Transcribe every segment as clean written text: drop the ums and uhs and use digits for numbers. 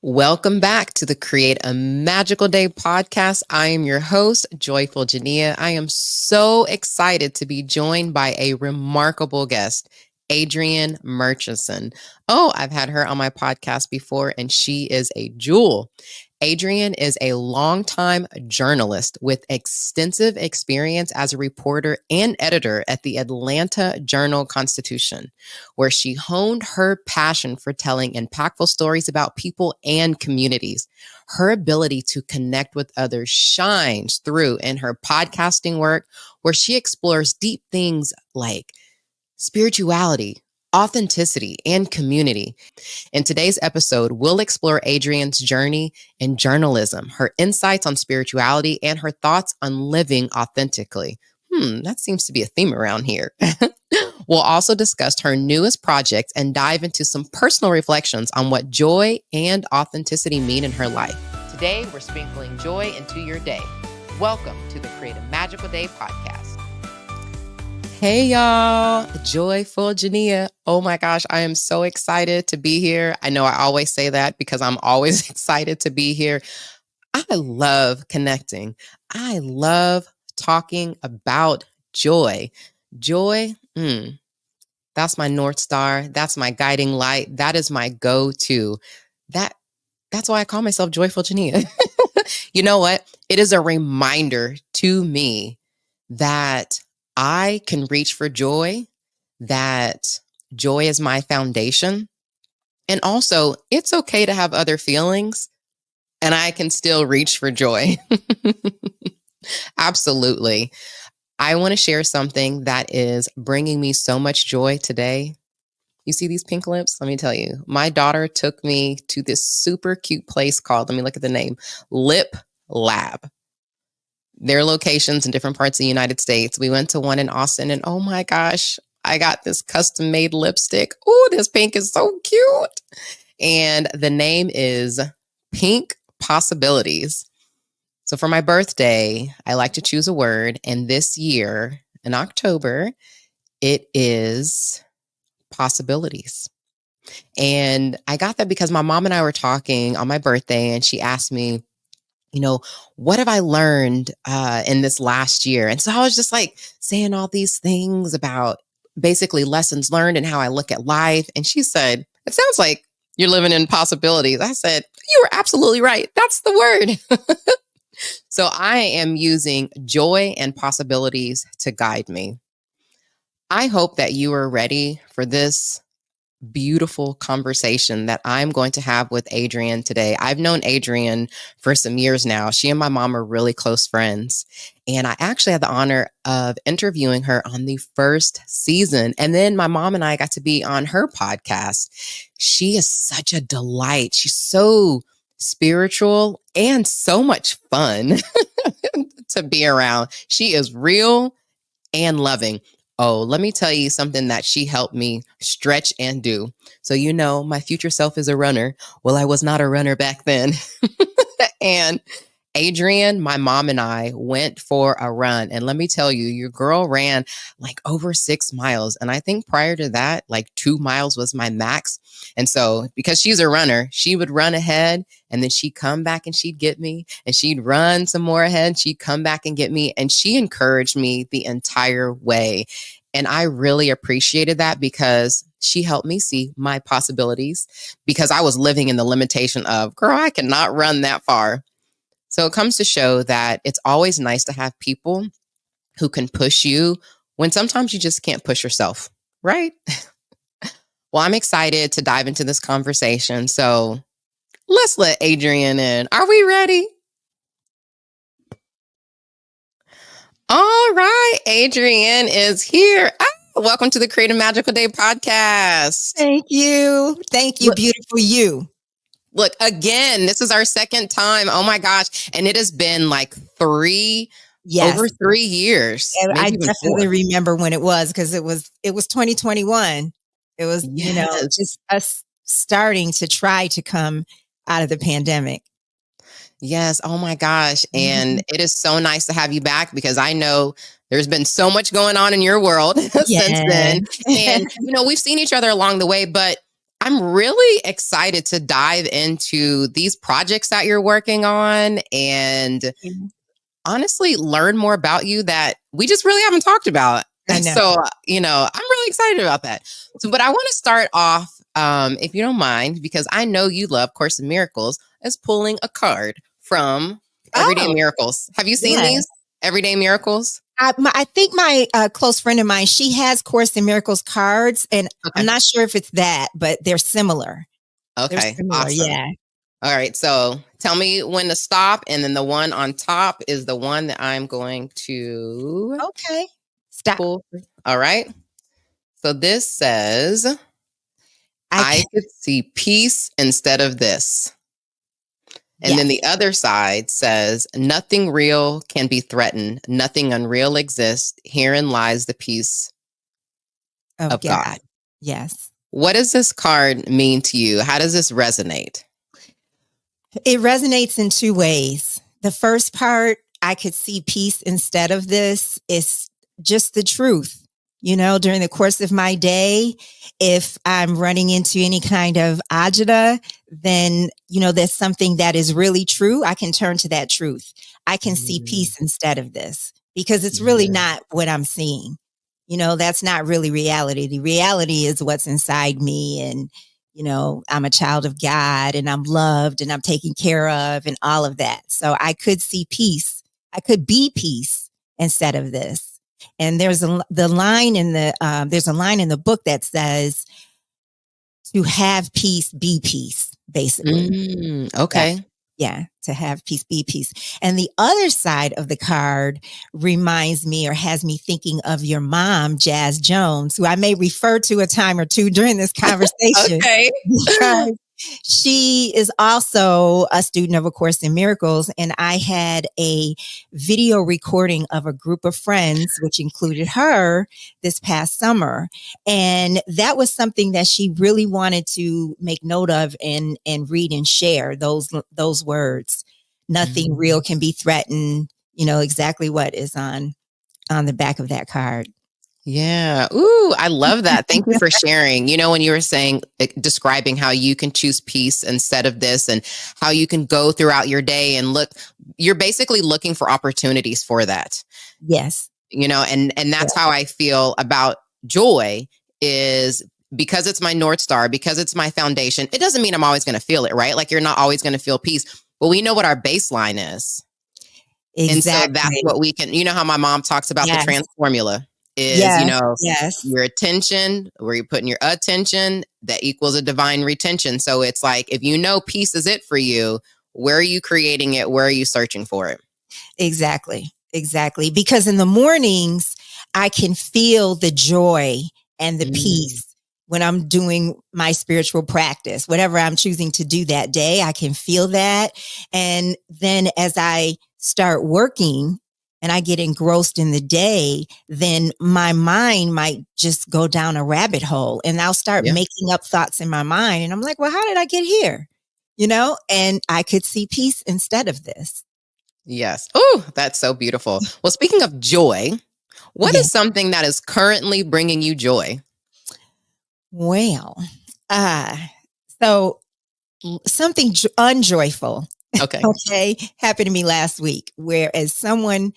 Welcome back to the Create a Magical Day podcast. I am your host, Joyful Jania. I am so excited to be joined by a remarkable guest, Adrianne Murchison. Oh, I've had her on my podcast before, and she is a jewel. Adrianne is a longtime journalist with extensive experience as a reporter and editor at the Atlanta Journal-Constitution, where she honed her passion for telling impactful stories about people and communities. Her ability to connect with others shines through in her podcasting work, where she explores deep things like spirituality, authenticity, and community. In today's episode, we'll explore Adrianne's journey in journalism, her insights on spirituality, and her thoughts on living authentically. That seems to be a theme around here. We'll also discuss her newest project and dive into some personal reflections on what joy and authenticity mean in her life. Today, we're sprinkling joy into your day. Welcome to the Create a Magical Day podcast. Hey y'all, Joyful Jania. Oh my gosh, I am so excited to be here. I know I always say that because I'm always excited to be here. I love connecting. I love talking about joy. Joy, that's my North Star. That's my guiding light. That is my go-to. That's why I call myself Joyful Jania. You know what? It is a reminder to me that I can reach for joy, that joy is my foundation. And also, it's okay to have other feelings, and I can still reach for joy. Absolutely. I want to share something that is bringing me so much joy today. You see these pink lips? Let me tell you, my daughter took me to this super cute place called, let me look at the name, Lip Lab. Their locations in different parts of the United States. We went to one in Austin, and oh my gosh, I got this custom made lipstick. Oh, this pink is so cute. And the name is Pink Possibilities. So for my birthday, I like to choose a word. And this year in October, it is possibilities. And I got that because my mom and I were talking on my birthday, and she asked me, what have I learned in this last year? And so I was just like saying all these things about basically lessons learned and how I look at life. And she said, it sounds like you're living in possibilities. I said, you were absolutely right. That's the word. So I am using joy and possibilities to guide me. I hope that you are ready for this beautiful conversation that I'm going to have with Adrianne today. I've known Adrianne for some years now. She and my mom are really close friends. And I actually had the honor of interviewing her on the first season. And then my mom and I got to be on her podcast. She is such a delight. She's so spiritual and so much fun to be around. She is real and loving. Oh, let me tell you something that she helped me stretch and do. So, my future self is a runner. Well, I was not a runner back then. And Adrianne, my mom and I went for a run. And let me tell you, your girl ran like over 6 miles. And I think prior to that, like 2 miles was my max. And so because she's a runner, she would run ahead and then she'd come back and she'd get me, and she'd run some more ahead. She'd come back and get me. And she encouraged me the entire way. And I really appreciated that because she helped me see my possibilities, because I was living in the limitation of, girl, I cannot run that far. So it comes to show that it's always nice to have people who can push you when sometimes you just can't push yourself, right? Well, I'm excited to dive into this conversation. So let's let Adrianne in. Are we ready? All right, Adrianne is here. Welcome to the Create a Magical Day podcast. Thank you. Thank you, beautiful you. Look, again, this is our second time. Oh my gosh. And it has been like over 3 years. And I definitely remember when it was, because it was 2021. It was, just us starting to try to come out of the pandemic. Yes. Oh my gosh. And it is so nice to have you back, because I know there's been so much going on in your world since then. And, we've seen each other along the way, but I'm really excited to dive into these projects that you're working on and Mhm. honestly learn more about you that we just really haven't talked about. I know. So, I'm really excited about that. So, but I want to start off, if you don't mind, because I know you love Course in Miracles, as pulling a card from Everyday Oh, Miracles. Have you seen yes. these? Everyday Miracles? I think my close friend of mine, she has Course in Miracles cards, and I'm Okay. not sure if it's that, but they're similar. They're Okay. similar, Awesome. yeah. All right. So tell me when to stop. And then the one on top is the one that I'm going to Okay. Stop. pull. All right. So this says, I I can, could see peace instead of this. And then yes. the other side says, nothing real can be threatened. Nothing unreal exists. Herein lies the peace Of of God. God. Yes. What does this card mean to you? How does this resonate? It resonates in two ways. The first part, I could see peace instead of this, is just the truth. During the course of my day, if I'm running into any kind of agita, then, there's something that is really true. I can turn to that truth. I can see Mm, peace instead of this because it's really yeah. not what I'm seeing. That's not really reality. The reality is what's inside me. And I'm a child of God and I'm loved and I'm taken care of and all of that. So I could see peace. I could be peace instead of this. And there's there's a line in the book that says to have peace, be peace, basically. Yeah. Okay. Yeah, to have peace, be peace. And the other side of the card reminds me or has me thinking of your mom, Jazz Jones, who I may refer to a time or two during this conversation Okay. because she is also a student of A Course in Miracles. And I had a video recording of a group of friends, which included her this past summer. And that was something that she really wanted to make note of and read and share those words. Nothing real Mm. can be threatened, exactly what is on the back of that card. Yeah. Ooh, I love that. Thank you for sharing. When you were saying, describing how you can choose peace instead of this and how you can go throughout your day and look, you're basically looking for opportunities for that, Yes. and Yeah. that's how I feel about joy is because it's my North Star, because it's my foundation. It doesn't mean I'm always going to feel it, right? Like you're not always going to feel peace, but we know what our baseline is. And so that's Exactly. what we can, how my mom talks about the Yes. trans formula is, Yes. Yes. your attention, where you're putting your attention, that equals a divine retention. So it's like, if peace is it for you, where are you creating it? Where are you searching for it? Exactly. Exactly. Because in the mornings, I can feel the joy and the Mm, peace when I'm doing my spiritual practice, whatever I'm choosing to do that day, I can feel that. And then as I start working and I get engrossed in the day, then my mind might just go down a rabbit hole and I'll start yeah. making up thoughts in my mind. And I'm like, well, how did I get here? And I could see peace instead of this. Yes. Oh, that's so beautiful. Well, speaking of joy, what Yeah. is something that is currently bringing you joy? Well, uh, so something unjoyful, Okay. okay, happened to me last week, whereas someone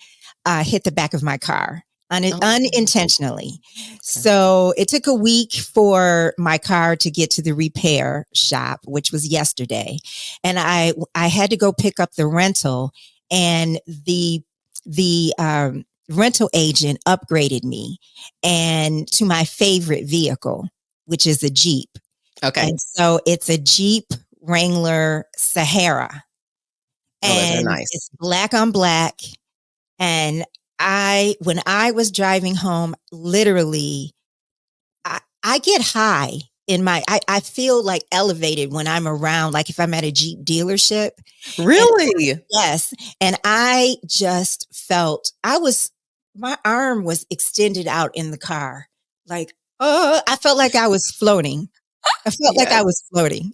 hit the back of my car Oh, unintentionally. okay. So it took a week for my car to get to the repair shop, which was yesterday, and I had to go pick up the rental, and the rental agent upgraded me and to my favorite vehicle, which is a Jeep. Okay. And so it's a Jeep Wrangler Sahara Oh, those are and nice. it's black on black. And when I was driving home, literally, I get high I feel like elevated when I'm around, like if I'm at a Jeep dealership. And Really? yes, and I just felt my arm was extended out in the car. Like, oh, I felt like I was floating. I felt like Yes. I was floating.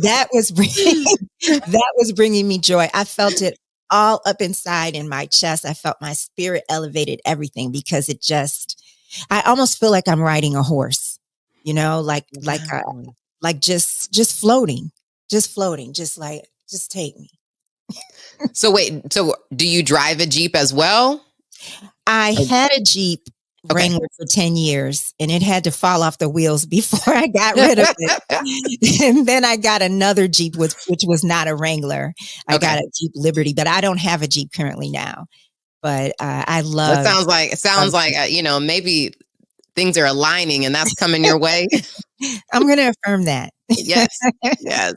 That was bringing that was bringing me joy. I felt it all up inside in my chest. I felt my spirit elevated everything because I almost feel like I'm riding a horse. Wow. like just floating, just take me. So wait, so do you drive a Jeep as well? I Or- had a Jeep Okay. Wrangler for 10 years and it had to fall off the wheels before I got rid of it. And then I got another Jeep, which was not a Wrangler. I got Okay. a Jeep Liberty, but I don't have a Jeep currently now. But I Well, it love, sounds like love Jeep. maybe things are aligning and that's coming your way. I'm going to affirm that. Yes. Yes.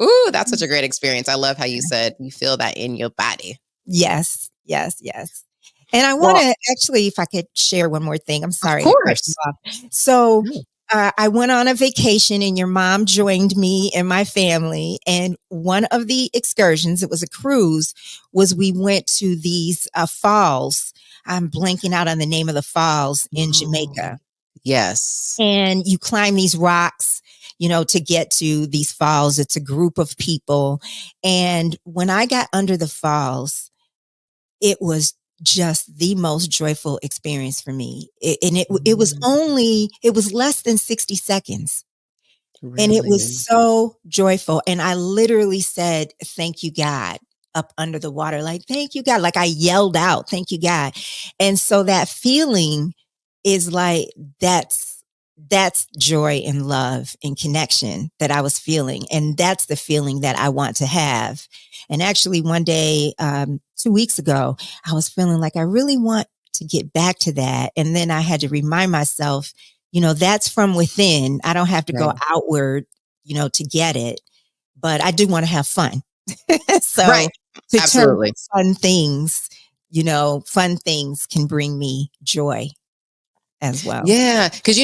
Ooh, that's such a great experience. I love how you said you feel that in your body. Yes, yes, yes. And I want Well, to actually, if I could share one more thing, I'm of sorry to cut you course. off. So, No. I went on a vacation and your mom joined me and my family. And one of the excursions, it was a cruise, was we went to these falls. I'm blanking out on the name of the falls in Oh, Jamaica. yes. And you climb these rocks, to get to these falls. It's a group of people. And when I got under the falls, it was just the most joyful experience for me. Mm, It was less than 60 seconds. And it was really? so joyful. And I literally said, thank you, God, up under the water. Like, thank you, God. Like I yelled out, thank you, God. And so that feeling is like, that's joy and love and connection that I was feeling. And that's the feeling that I want to have. And actually one day, 2 weeks ago, I was feeling like I really want to get back to that. And then I had to remind myself, that's from within. I don't have to go Right. outward, to get it, but I do want to have fun. Right. So to turn to Absolutely. fun things can bring me joy as well. Yeah, because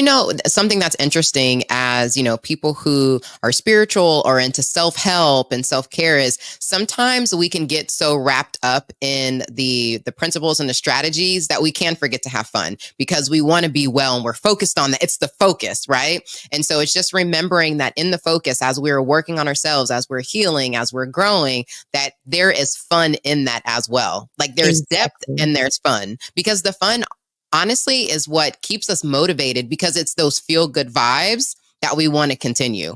something that's interesting as people who are spiritual or into self help and self care is sometimes we can get so wrapped up in the principles and the strategies that we can forget to have fun because we want to be well and we're focused on that. It's the focus, right? And so it's just remembering that in the focus as we're working on ourselves, as we're healing, as we're growing, that there is fun in that as well. Like there's depth Exactly. and there's fun because the fun honestly is what keeps us motivated because it's those feel good vibes that we want to continue.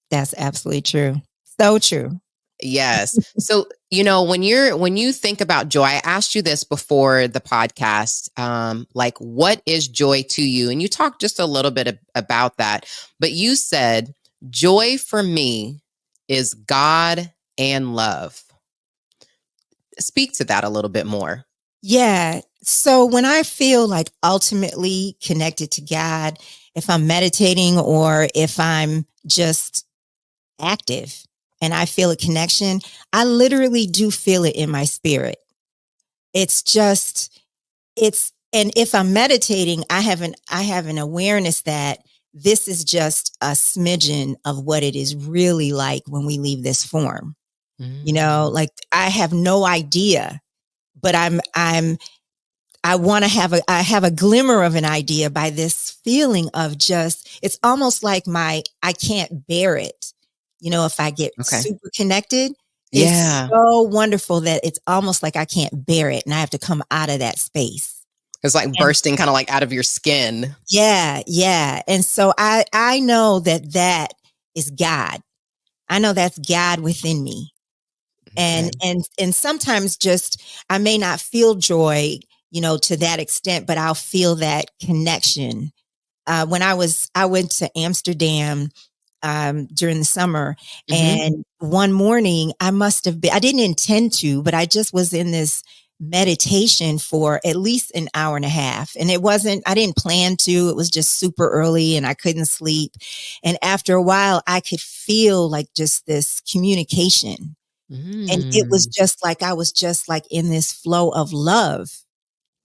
That's absolutely true. So true. Yes. So, when you think about joy, I asked you this before the podcast, like what is joy to you? And you talked just a little bit about that, but you said joy for me is God and love. Speak to that a little bit more. Yeah. So when I feel like ultimately connected to God, if I'm meditating or if I'm just active and I feel a connection, I literally do feel it in my spirit. It's just, and if I'm meditating, I have an awareness that this is just a smidgen of what it is really like when we leave this form. Mm, Like I have no idea, but I have a glimmer of an idea by this feeling of just, it's almost like I can't bear it. If I get okay. super connected, it's Yeah. so wonderful that it's almost like I can't bear it and I have to come out of that space. It's like And bursting kind of like out of your skin. yeah, yeah. And so I know that is God. I know that's God within me. and Okay. and and sometimes just I may not feel joy to that extent, but I'll feel that connection. When I went to Amsterdam during the summer, Hmm. and one morning I didn't intend to, but I just was in this meditation for at least an hour and a half, and I didn't plan to. It was just super early and I couldn't sleep, and after a while I could feel like just this communication, and it was Mm. just like I was just like in this flow of love.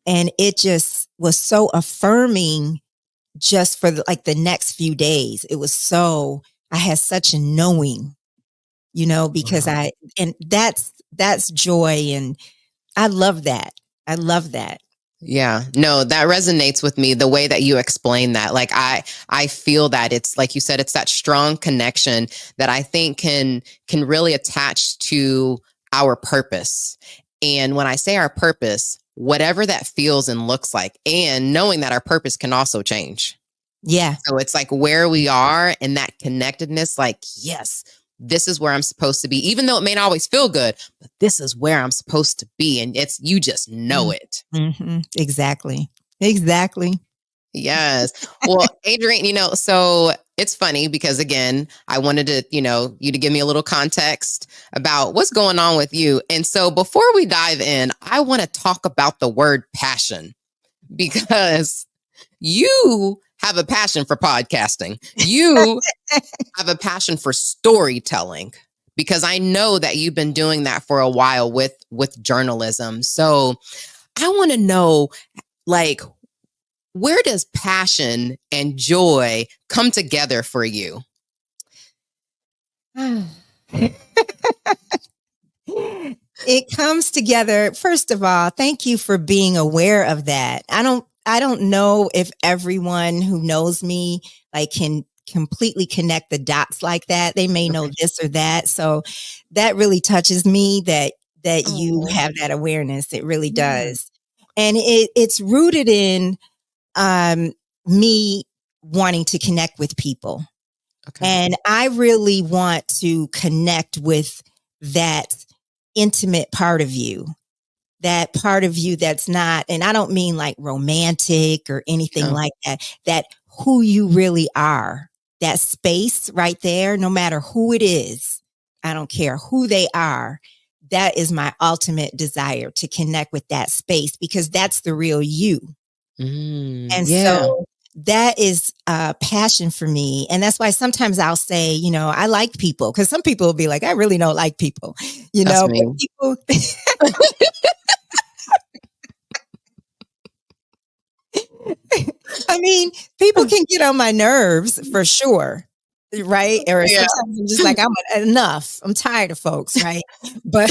And it just was so affirming just for like the next few days. I had such a knowing, because Wow. and that's joy. And I love that. I love that. Yeah, no, that resonates with me the way that you explain that. Like I feel that it's like you said, it's that strong connection that I think can really attach to our purpose. And when I say our purpose, whatever that feels and looks like, and knowing that our purpose can also change. Yeah. So it's like where we are and that connectedness, like, yes, this is where I'm supposed to be, even though it may not always feel good, but this is where I'm supposed to be. And it's, you just know it. Mm-hmm. Exactly. Exactly. Yes. Well, Adrienne, so it's funny because again, I wanted to, you to give me a little context about what's going on with you. And so before we dive in, I want to talk about the word passion because you have a passion for podcasting. You have a passion for storytelling because I know that you've been doing that for a while with journalism. So I want to know, like, where does passion and joy come together for you? It comes together. First of all, thank you for being aware of that. I don't know if everyone who knows me like can completely connect the dots like that. They may know Okay. this or that. So that really touches me that you Oh, have that awareness. It really yeah. does. And it's rooted in um me wanting to connect with people. Okay. And I really want to connect with that intimate part of you, that part of you that's not, and I don't mean like romantic or anything Oh. like that, that who you really are, that space right there, no matter who it is, I don't care who they are. That is my ultimate desire to connect with that space because that's the real you. And Yeah. so that is a passion for me. And that's why sometimes I'll say, I like people because some people will be like, I really don't like people, That's but me. people, I mean, people can get on my nerves for sure. Right. Or Yeah. sometimes I'm just like, enough. I'm tired of folks. Right. But,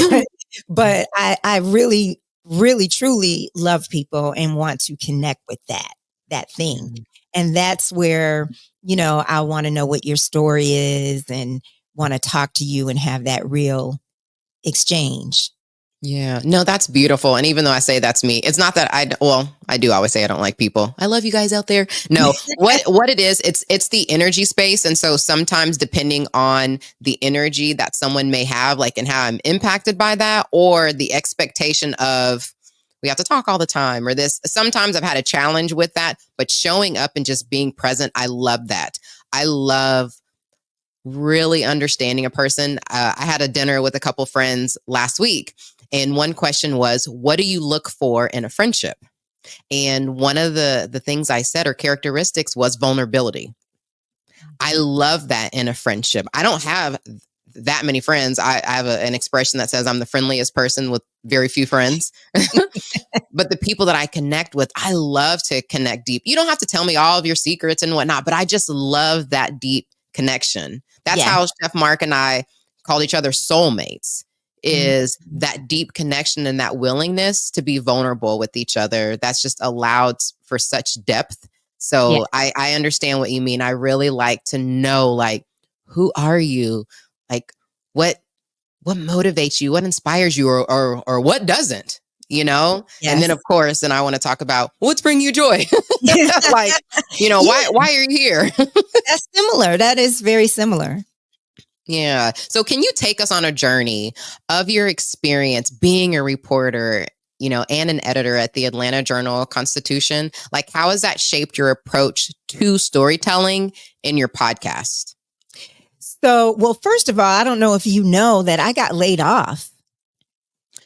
but I really, really, truly love people and want to connect with that thing. And that's where, I want to know what your story is and want to talk to you and have that real exchange. Yeah. No, that's beautiful. And even though I say that's me, it's not that I do always say I don't like people. I love you guys out there. No, what it is, it's the energy space. And so sometimes depending on the energy that someone may have, like, and how I'm impacted by that, or the expectation of we have to talk all the time, or this, sometimes I've had a challenge with that, but showing up and just being present, I love that. I love really understanding a person. I had a dinner with a couple friends last week, and one question was, "What do you look for in a friendship?" And one of the things I said or characteristics was vulnerability. I love that in a friendship. I don't have that many friends. I have an expression that says I'm the friendliest person with very few friends. But the people that I connect with, I love to connect deep. You don't have to tell me all of your secrets and whatnot, but I just love that deep connection. That's Yeah. how Chef Mark and I called each other soulmates, is Mhm. that deep connection and that willingness to be vulnerable with each other. That's just allowed for such depth. Yeah. So I understand what you mean. I really like to know, like, who are you? Like, what what motivates you, what inspires you, or what doesn't, and then Yes. of course, then I want to talk about what's bringing you joy. Like, Yeah. why are you here? That's similar. That is very similar. Yeah, so can you take us on a journey of your experience being a reporter, and an editor at the Atlanta Journal Constitution? Like, how has that shaped your approach to storytelling in your podcast? So, well, first of all, I don't know if you know that I got laid off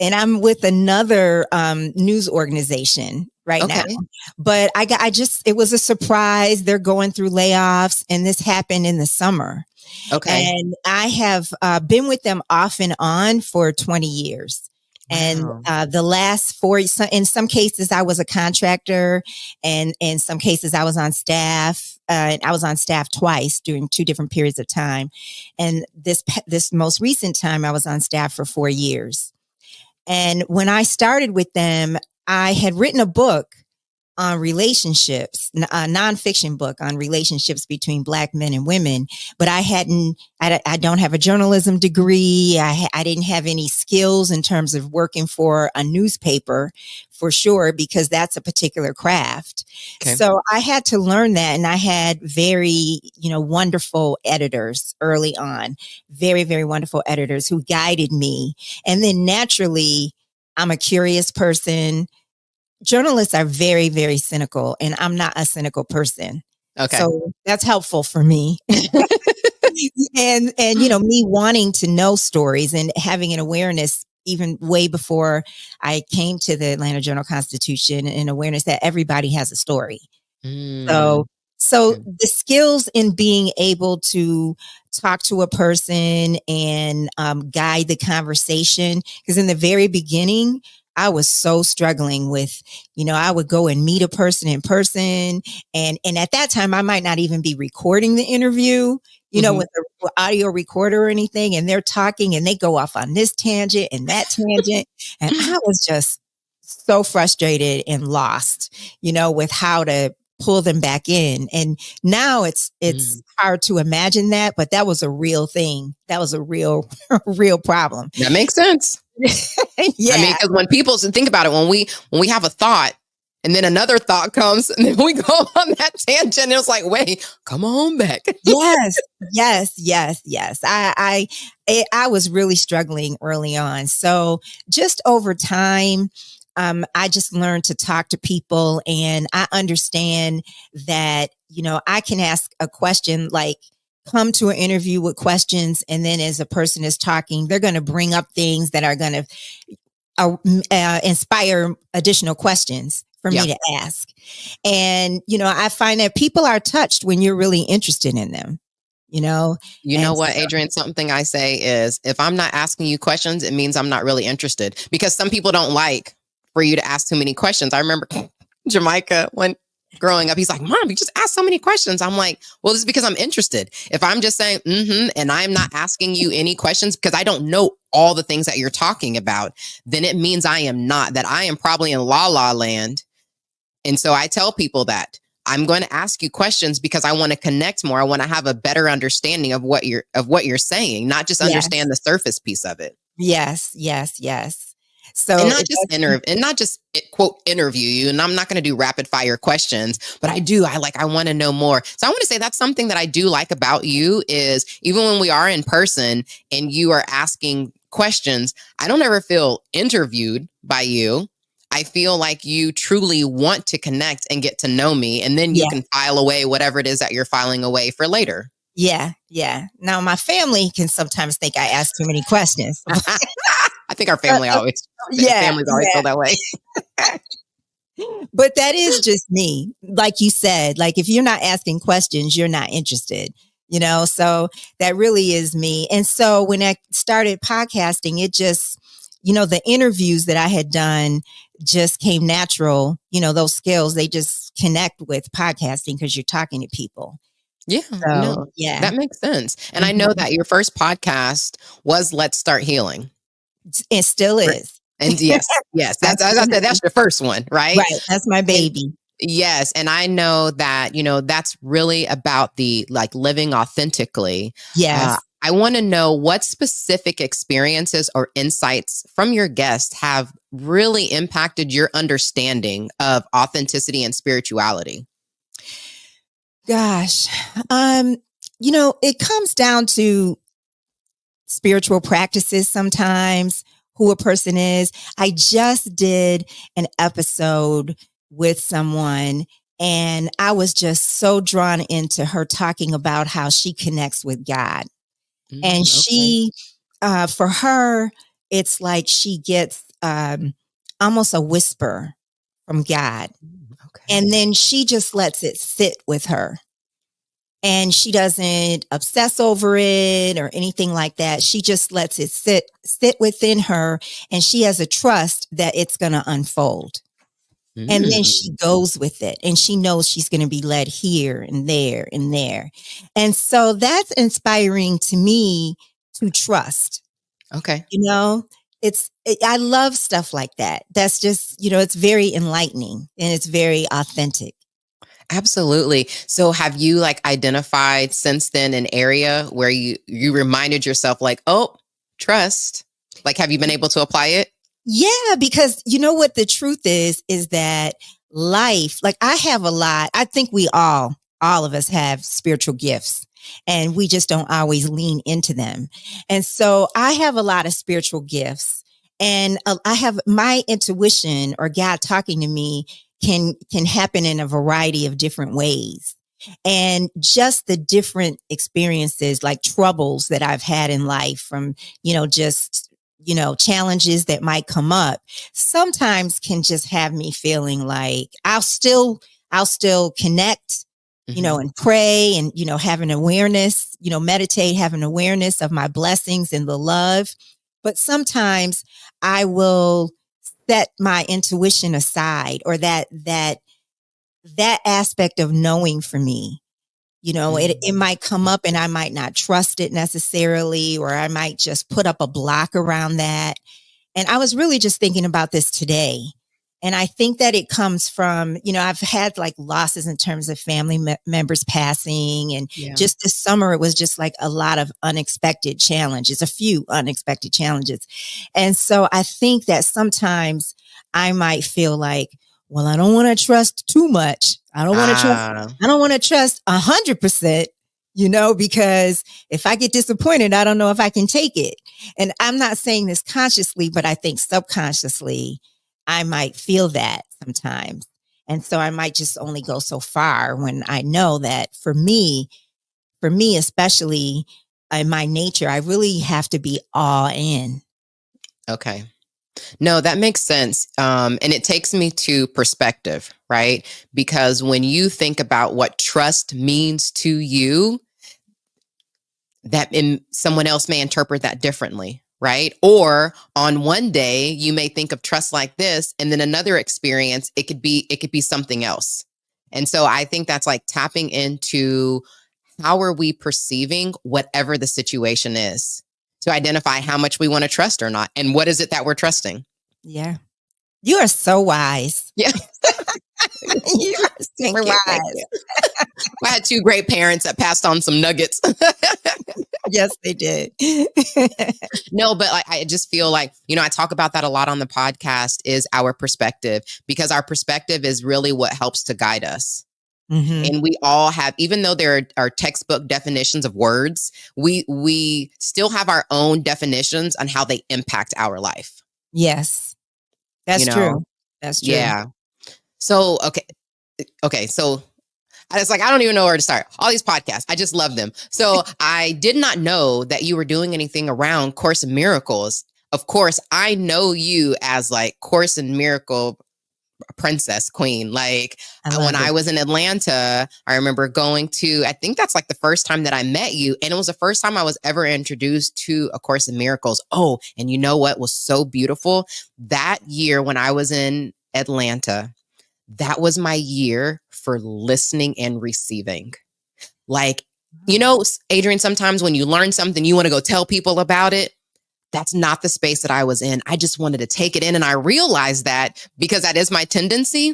and I'm with another news organization right now. Okay. But it was a surprise. They're going through layoffs and this happened in the summer. Okay. And I have been with them off and on for 20 years. And Wow. the last four, in some cases, I was a contractor, and in some cases, I was on staff. I was on staff twice during two different periods of time. And this most recent time, I was on staff for 4 years. And when I started with them, I had written a book on relationships, a nonfiction book on relationships between Black men and women, but I don't have a journalism degree. I didn't have any skills in terms of working for a newspaper, for sure, because that's a particular craft. Okay. So I had to learn that. And I had very, wonderful editors early on, very, very wonderful editors who guided me. And then naturally, I'm a curious person. Journalists are very, very cynical, and I'm not a cynical person. Okay. So that's helpful for me. and me wanting to know stories and having an awareness even way before I came to the Atlanta Journal-Constitution, and awareness that everybody has a story. So, Okay. the skills in being able to talk to a person and guide the conversation, because in the very beginning, I was so struggling with, I would go and meet a person in person, and at that time, I might not even be recording the interview, with the audio recorder or anything, and they're talking and they go off on this tangent and that tangent, and I was just so frustrated and lost, with how to pull them back in. And now it's hard to imagine that, but that was a real thing. That was a real real problem. That makes sense. Yeah. I mean, because when people think about it, when we have a thought and then another thought comes and then we go on that tangent, it's like, wait, come on back. Yes. I was really struggling early on. So just over time, I just learned to talk to people, and I understand that, I can ask a question, like come to an interview with questions. And then as a person is talking, they're going to bring up things that are going to inspire additional questions for me to ask. And, I find that people are touched when you're really interested in them, You know And what, so, Adrianne? Something I say is, if I'm not asking you questions, it means I'm not really interested, because some people don't like for you to ask too many questions. I remember Jamaica, when growing up, he's like, Mom, you just ask so many questions. I'm like, well, this is because I'm interested. If I'm just saying, and I'm not asking you any questions because I don't know all the things that you're talking about, then it means I am probably in la la land. And so I tell people that I'm going to ask you questions because I want to connect more. I want to have a better understanding of what you're saying, not just understand the surface piece of it. yes. So And not just quote interview you. And I'm not going to do rapid fire questions, but I want to know more. So I want to say that's something that I do like about you, is even when we are in person and you are asking questions, I don't ever feel interviewed by you. I feel like you truly want to connect and get to know me, and then you can file away whatever it is that you're filing away for later. Yeah. Now my family can sometimes think I ask too many questions. I think our families always feel that way. But that is just me. Like you said, like if you're not asking questions, you're not interested, so that really is me. And so when I started podcasting, it just, the interviews that I had done just came natural. Those skills, they just connect with podcasting because you're talking to people. Yeah, So, yeah. that makes sense. And I know that your first podcast was Let's Start Healing. It still is. And yes, that's, as I said, that's your first one, right? Right. That's my baby. Yes. And I know that, that's really about the living authentically. Yes. I want to know what specific experiences or insights from your guests have really impacted your understanding of authenticity and spirituality. Gosh, it comes down to spiritual practices sometimes, who a person is. I just did an episode with someone, and I was just so drawn into her talking about how she connects with God. And she, for her, it's like she gets almost a whisper from God. And then she just lets it sit with her. And she doesn't obsess over it or anything like that. She just lets it sit within her, and she has a trust that it's going to unfold. And then she goes with it, and she knows she's going to be led here and there and there. And so that's inspiring to me to trust. Okay. I love stuff like that. That's just, it's very enlightening and it's very authentic. Absolutely. So have you like identified since then an area where you reminded yourself like, "Oh, trust." Like have you been able to apply it? Yeah, because you know what the truth is that life, like I have a lot, I think all of us have spiritual gifts and we just don't always lean into them. And so I have a lot of spiritual gifts and I have my intuition or God talking to me can happen in a variety of different ways. And just the different experiences like troubles that I've had in life from, just challenges that might come up sometimes can just have me feeling like I'll still connect, Mhm. and pray and, have an awareness, meditate, have an awareness of my blessings and the love. But sometimes I will set my intuition aside or that aspect of knowing for me. It Mm. might come up and I might not trust it necessarily, or I might just put up a block around that. And I was really just thinking about this today. And I think that it comes from, I've had like losses in terms of family members passing. And Yeah. just this summer, it was just like a lot of unexpected challenges, a few unexpected challenges. And so I think that sometimes I might feel like, well, I don't want to trust too much. Ah, I don't want to trust 100%, because if I get disappointed, I don't know if I can take it. And I'm not saying this consciously, but I think subconsciously I might feel that sometimes. And so I might just only go so far when I know that for me, especially in my nature, I really have to be all in. okay. No, that makes sense. And it takes me to perspective, right? Because when you think about what trust means to you, someone else may interpret that differently, right? Or on one day you may think of trust like this, and then another experience it could be something else. And so I think that's like tapping into how are we perceiving whatever the situation is to identify how much we want to trust or not, and what is it that we're trusting. Yeah. You are so wise. Yeah. You are Thank super you. Thank you. wise. I had two great parents that passed on some nuggets. Yes, they did. No, but like I just feel like, I talk about that a lot on the podcast is our perspective, because our perspective is really what helps to guide us. Hmm. And we all have, even though there are textbook definitions of words, we still have our own definitions on how they impact our life, Yes, you that's know? true. That's true. Yeah. So, okay. So I was like, I don't even know where to start. All these podcasts, I just love them. So I did not know that you were doing anything around Course in Miracles. Of course, I know you as like Course in Miracle princess queen. Like I when love I it. was in Atlanta, I remember going to, I think that's like the first time that I met you. And it was the first time I was ever introduced to A Course in Miracles. Oh, and you know what was so beautiful? That year when I was in Atlanta, that was my year for listening and receiving. Like, Adrian, sometimes when you learn something, you want to go tell people about it. That's not the space that I was in. I just wanted to take it in. And I realized that because that is my tendency,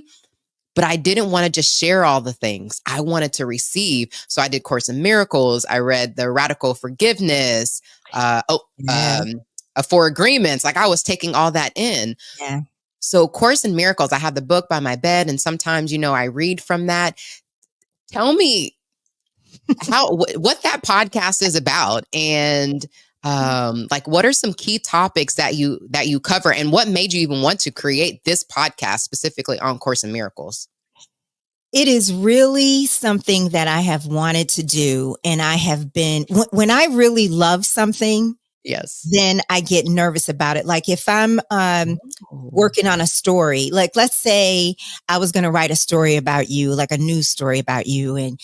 but I didn't want to just share all the things. I wanted to receive. So I did Course in Miracles. I read the Radical Forgiveness, Yeah, Four Agreements. Like I was taking all that in. yeah. So Course in Miracles, I have the book by my bed, and sometimes, I read from that. Tell me what that podcast is about, and like what are some key topics that you cover, and what made you even want to create this podcast specifically on Course in Miracles? It is really something that I have wanted to do. And I have been, when I really love something, Yes. then I get nervous about it. Like if I'm Oh. working on a story, like let's say I was going to write a story about you, like a news story about you. And,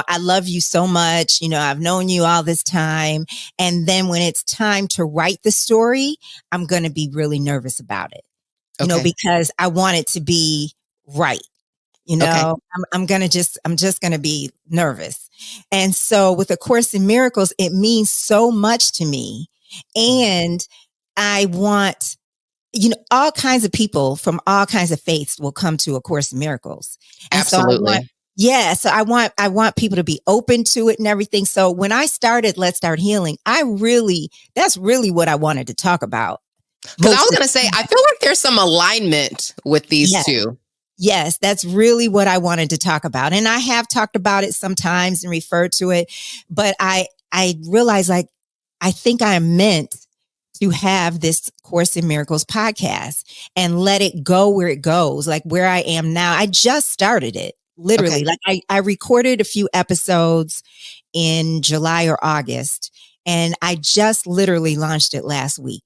I love you so much. I've known you all this time. And then when it's time to write the story, I'm going to be really nervous about it, Okay. because I want it to be right. Okay. I'm just going to be nervous. And so with A Course in Miracles, it means so much to me. Mm. And I want, all kinds of people from all kinds of faiths will come to A Course in Miracles. And so Absolutely. I want people to be open to it and everything. So when I started Let's Start Healing, that's really what I wanted to talk about. Because I was Most of going to say, I feel like there's some alignment with these yeah. two. Yes, that's really what I wanted to talk about. And I have talked about it sometimes and referred to it, but I realized, like, I think I am meant to have this Course in Miracles podcast and let it go where it goes, like where I am now. I just started it, literally. Okay. Like I recorded a few episodes in July or August, and I just literally launched it last week.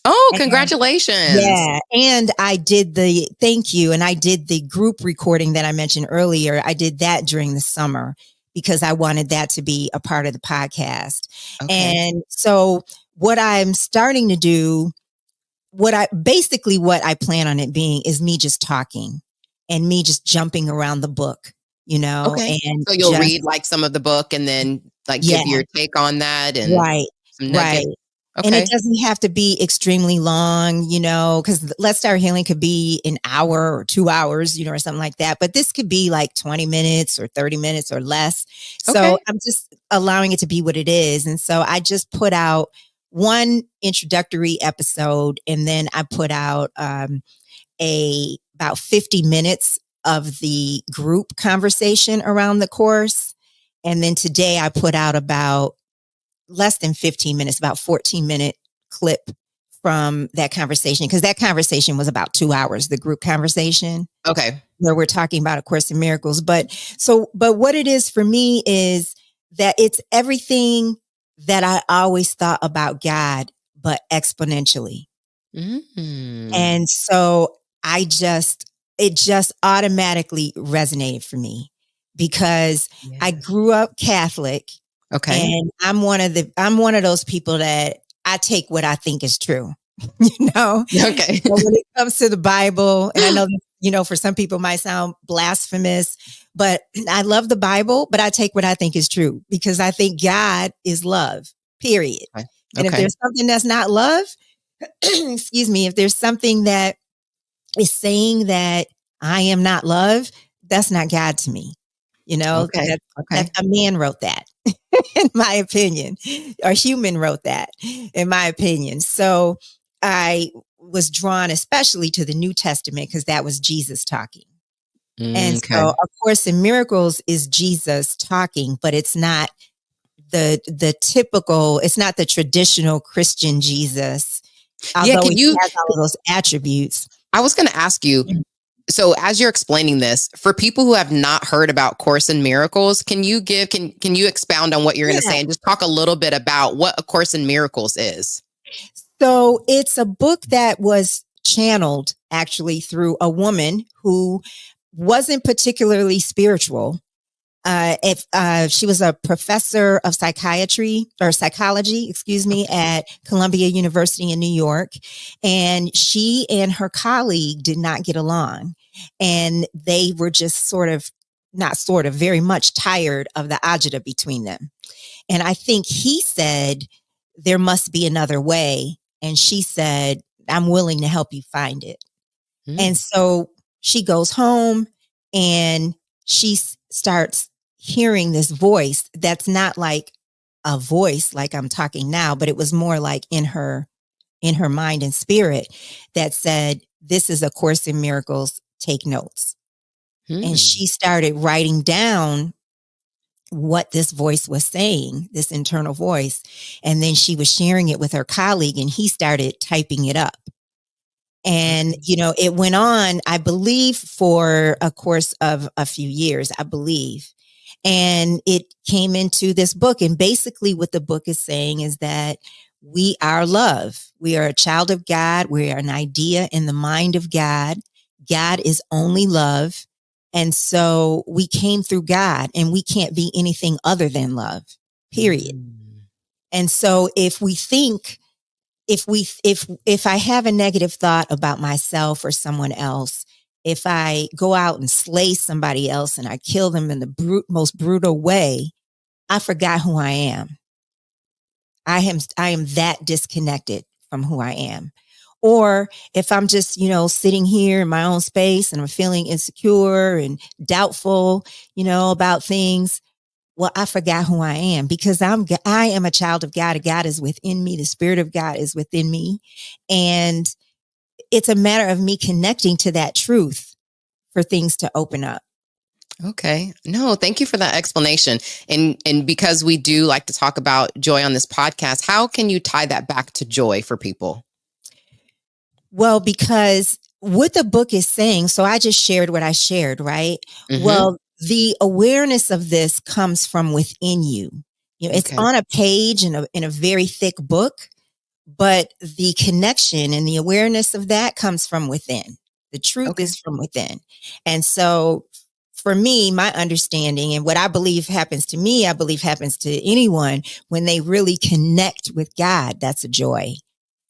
Oh, And congratulations. yeah. And I did thank you. And I did the group recording that I mentioned earlier. I did that during the summer because I wanted that to be a part of the podcast. Okay. And so what I'm starting to do, what I plan on it being is me just talking and me just jumping around the book, Okay. and So you'll just, read like some of the book and then like yeah, give your take on that and right, some right. nuggets. And it Okay. doesn't have to be extremely long, because Let's Start Healing could be an hour or 2 hours, or something like that. But this could be like 20 minutes or 30 minutes or less. So Okay. I'm just allowing it to be what it is. And so I just put out one introductory episode, and then I put out about 50 minutes of the group conversation around the course. And then today I put out about less than 15 minutes, about 14-minute clip from that conversation, because that conversation was about 2 hours, the group conversation Okay. where we're talking about A Course in Miracles. But what it is for me is that it's everything that I always thought about God, but exponentially. Mm. And so it just automatically resonated for me because I Yes. grew up Catholic, Okay. and I'm one of those people that I take what I think is true. you know, Okay. so when it comes to the Bible, and I know, for some people it might sound blasphemous, but I love the Bible, but I take what I think is true because I think God is love, period. Okay. And if Okay. there's something that's not love, excuse me, if there's something that is saying that I am not love, that's not God to me. Okay. That Okay. a man wrote that, in my opinion, or human wrote that, in my opinion. So I was drawn especially to the New Testament because that was Jesus talking. And so, Okay. of course, in Miracles is Jesus talking, but it's not it's not the traditional Christian Jesus, Yeah. although Can he you? has all of those attributes. I was going to ask you. So, as you're explaining this, for people who have not heard about Course in Miracles, can you expound on what you're going to Yeah. say and just talk a little bit about what A Course in Miracles is? So it's a book that was channeled actually through a woman who wasn't particularly spiritual. If she was a professor of psychiatry or psychology, excuse me, Okay. at Columbia University in New York, and she and her colleague did not get along, and they were just not sort of, very much tired of the agita between them. And I think he said, there must be another way. And she said, I'm willing to help you find it. And Mm. so she goes home and she starts hearing this voice that's not like a voice like I'm talking now, but it was more like in her mind and spirit that said, this is A Course in Miracles, take notes. And Mm. she started writing down what this voice was saying, this internal voice. And then she was sharing it with her colleague, and he started typing it up. And, Okay. it went on, I believe, for a course of a few years, I believe. And it came into this book. And basically, what the book is saying is that we are love. We are a child of God. We are an idea in the mind of God. God is only love. And so we came through God, and we can't be anything other than love, period. Mm. And so if I have a negative thought about myself or someone else, if I go out and slay somebody else and I kill them in the most brutal way, I forgot who I am. I am that disconnected from who I am. Or if I'm just, sitting here in my own space and I'm feeling insecure and doubtful, about things, well, I forgot who I am because I am a child of God. God is within me. The Spirit of God is within me. And it's a matter of me connecting to that truth for things to open up. Okay. No, thank you for that explanation. And because we do like to talk about joy on this podcast, how can you tie that back to joy for people? Well, because what the book is saying, so I just shared what I shared, right? Mm-hmm. Well, the awareness of this comes from within you. It's Okay. on a page in a very thick book, but the connection and the awareness of that comes from within. The truth Okay. is from within. And so for me, my understanding and what I believe happens to me, I believe happens to anyone when they really connect with God, that's a joy.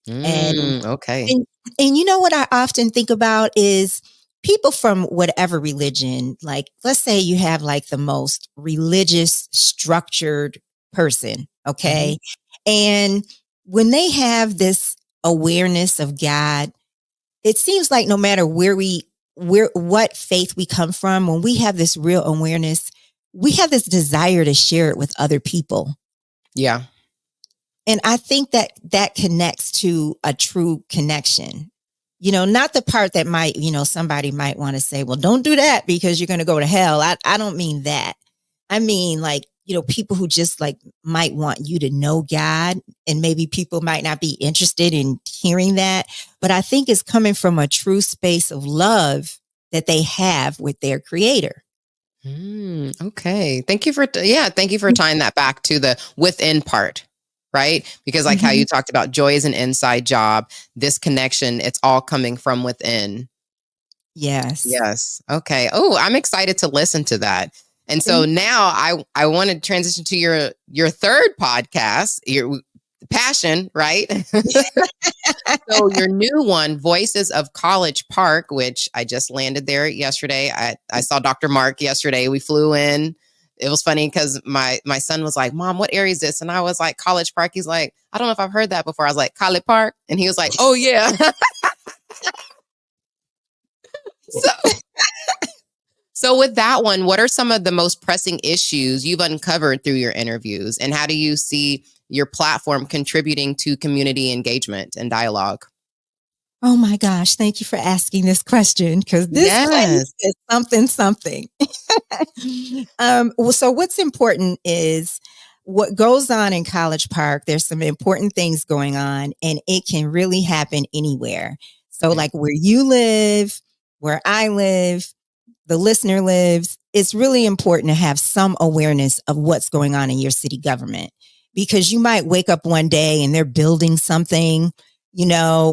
Okay. And you know what I often think about is people from whatever religion, like let's say you have like the most religious structured person, okay? And when they have this awareness of God, it seems like no matter what faith we come from, when we have this real awareness, we have this desire to share it with other people. Yeah. And I think that connects to a true connection. Not the part that might, somebody might want to say, well, don't do that because you're going to go to hell. I don't mean that. I mean, like, people who just like might want you to know God, and maybe people might not be interested in hearing that. But I think it's coming from a true space of love that they have with their creator. Okay. Thank you for tying that back to the within part, right? Because like how you talked about joy is an inside job, this connection, it's all coming from within. Yes. Yes. Okay. Oh, I'm excited to listen to that. And so now I want to transition to your third podcast, your passion, right? So your new one, Voices of College Park, which I just landed there yesterday. I saw Dr. Mark yesterday. We flew in. It was funny because my son was like, "Mom, what area is this?" And I was like, "College Park." He's like, "I don't know if I've heard that before." I was like, "College Park," and he was like, "Oh yeah." so, so with that one, what are some of the most pressing issues you've uncovered through your interviews, and how do you see your platform contributing to community engagement and dialogue? Oh my gosh, thank you for asking this question because this place Yes. is something. So what's important is what goes on in College Park. There's some important things going on, and it can really happen anywhere. So, Okay. like where you live, where I live, the listener lives, it's really important to have some awareness of what's going on in your city government because you might wake up one day and they're building something,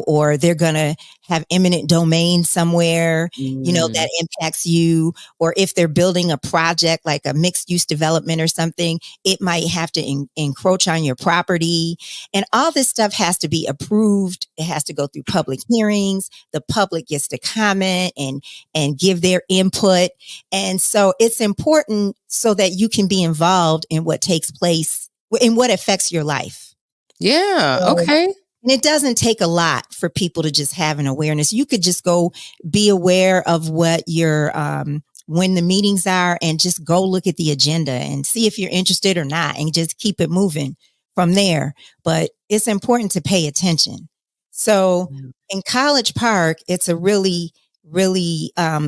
or they're going to have eminent domain somewhere, that impacts you. Or if they're building a project like a mixed use development or something, it might have to encroach on your property. And all this stuff has to be approved. It has to go through public hearings. The public gets to comment and give their input. And so it's important so that you can be involved in what takes place, in what affects your life. Yeah. So, Okay. and it doesn't take a lot for people to just have an awareness. You could just go be aware of what your, when the meetings are, and just go look at the agenda and see if you're interested or not, and just keep it moving from there. But it's important to pay attention. So in College Park, it's a really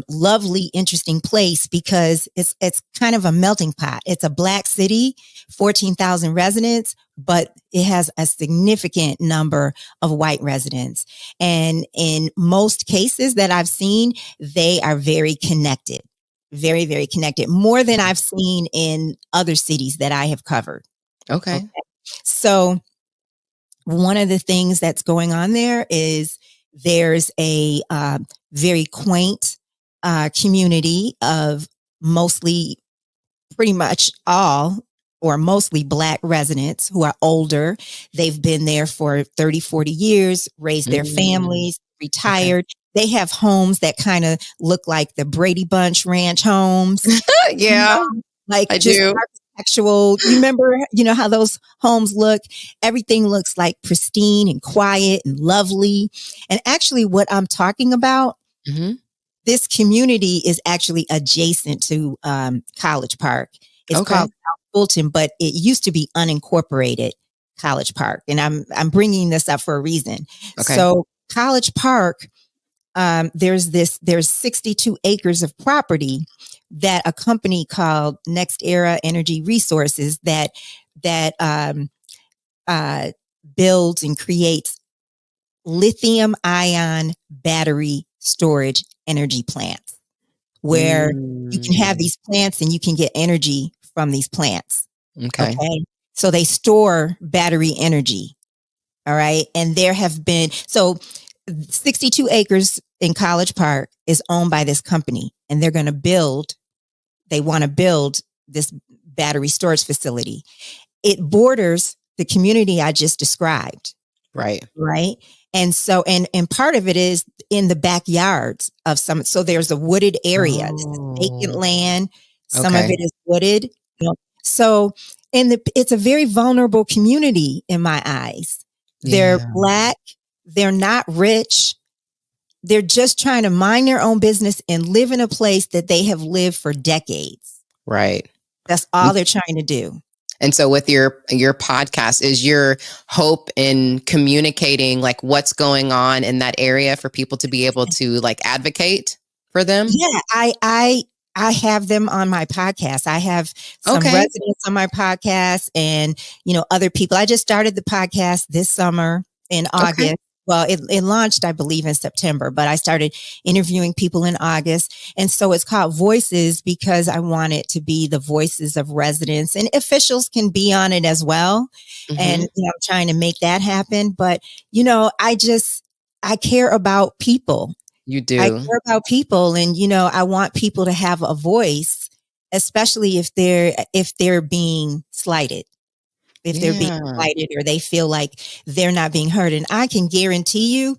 lovely, interesting place because it's kind of a melting pot. It's a Black city, 14,000 residents, but it has a significant number of white residents. And in most cases that I've seen, they are very connected, very, very connected, more than I've seen in other cities that I have covered. Okay. So one of the things that's going on there is there's a very quaint community of mostly, pretty much all or mostly Black residents who are older. They've been there for 30, 40 years, raised their families, retired. They have homes that kind of look like the Brady Bunch ranch homes. Yeah, Like I just do. actual, you remember, how those homes look? Everything looks like pristine and quiet and lovely. And actually, what I'm talking about, Hmm. this community is actually adjacent to College Park. It's called Okay. South Fulton, but it used to be unincorporated College Park. And I'm bringing this up for a reason. Okay. So College Park, there's 62 acres of property that a company called Next Era Energy Resources that uh, builds and creates lithium ion battery storage energy plants, where you can have Mm, these plants and you can get energy from these plants. okay. Okay. So they store battery energy. All right. And there have been, so 62 acres in College Park is owned by this company, and they want to build this battery storage facility. It borders the community I just described. Right. Right. And so, and part of it is in the backyards of some, so there's a wooded area. This is vacant Oh, land. Some of okay. it is wooded. So, it's a very vulnerable community in my eyes. They're Yeah. Black. They're not rich. They're just trying to mind their own business and live in a place that they have lived for decades. Right. That's all they're trying to do. And so with your podcast, is your hope in communicating like what's going on in that area for people to be able to like advocate for them? Yeah, I have them on my podcast. I have some Okay. residents on my podcast, and other people. I just started the podcast this summer in Okay. August. Well, it launched, I believe, in September, but I started interviewing people in August. And so it's called Voices because I want it to be the voices of residents, and officials can be on it as well. And Hmm. I'm trying to make that happen. But, I care about people. You I do. care about people, and I want people to have a voice, especially if they're being slighted, if they're being Yeah. slighted or they feel like they're not being heard. And I can guarantee you,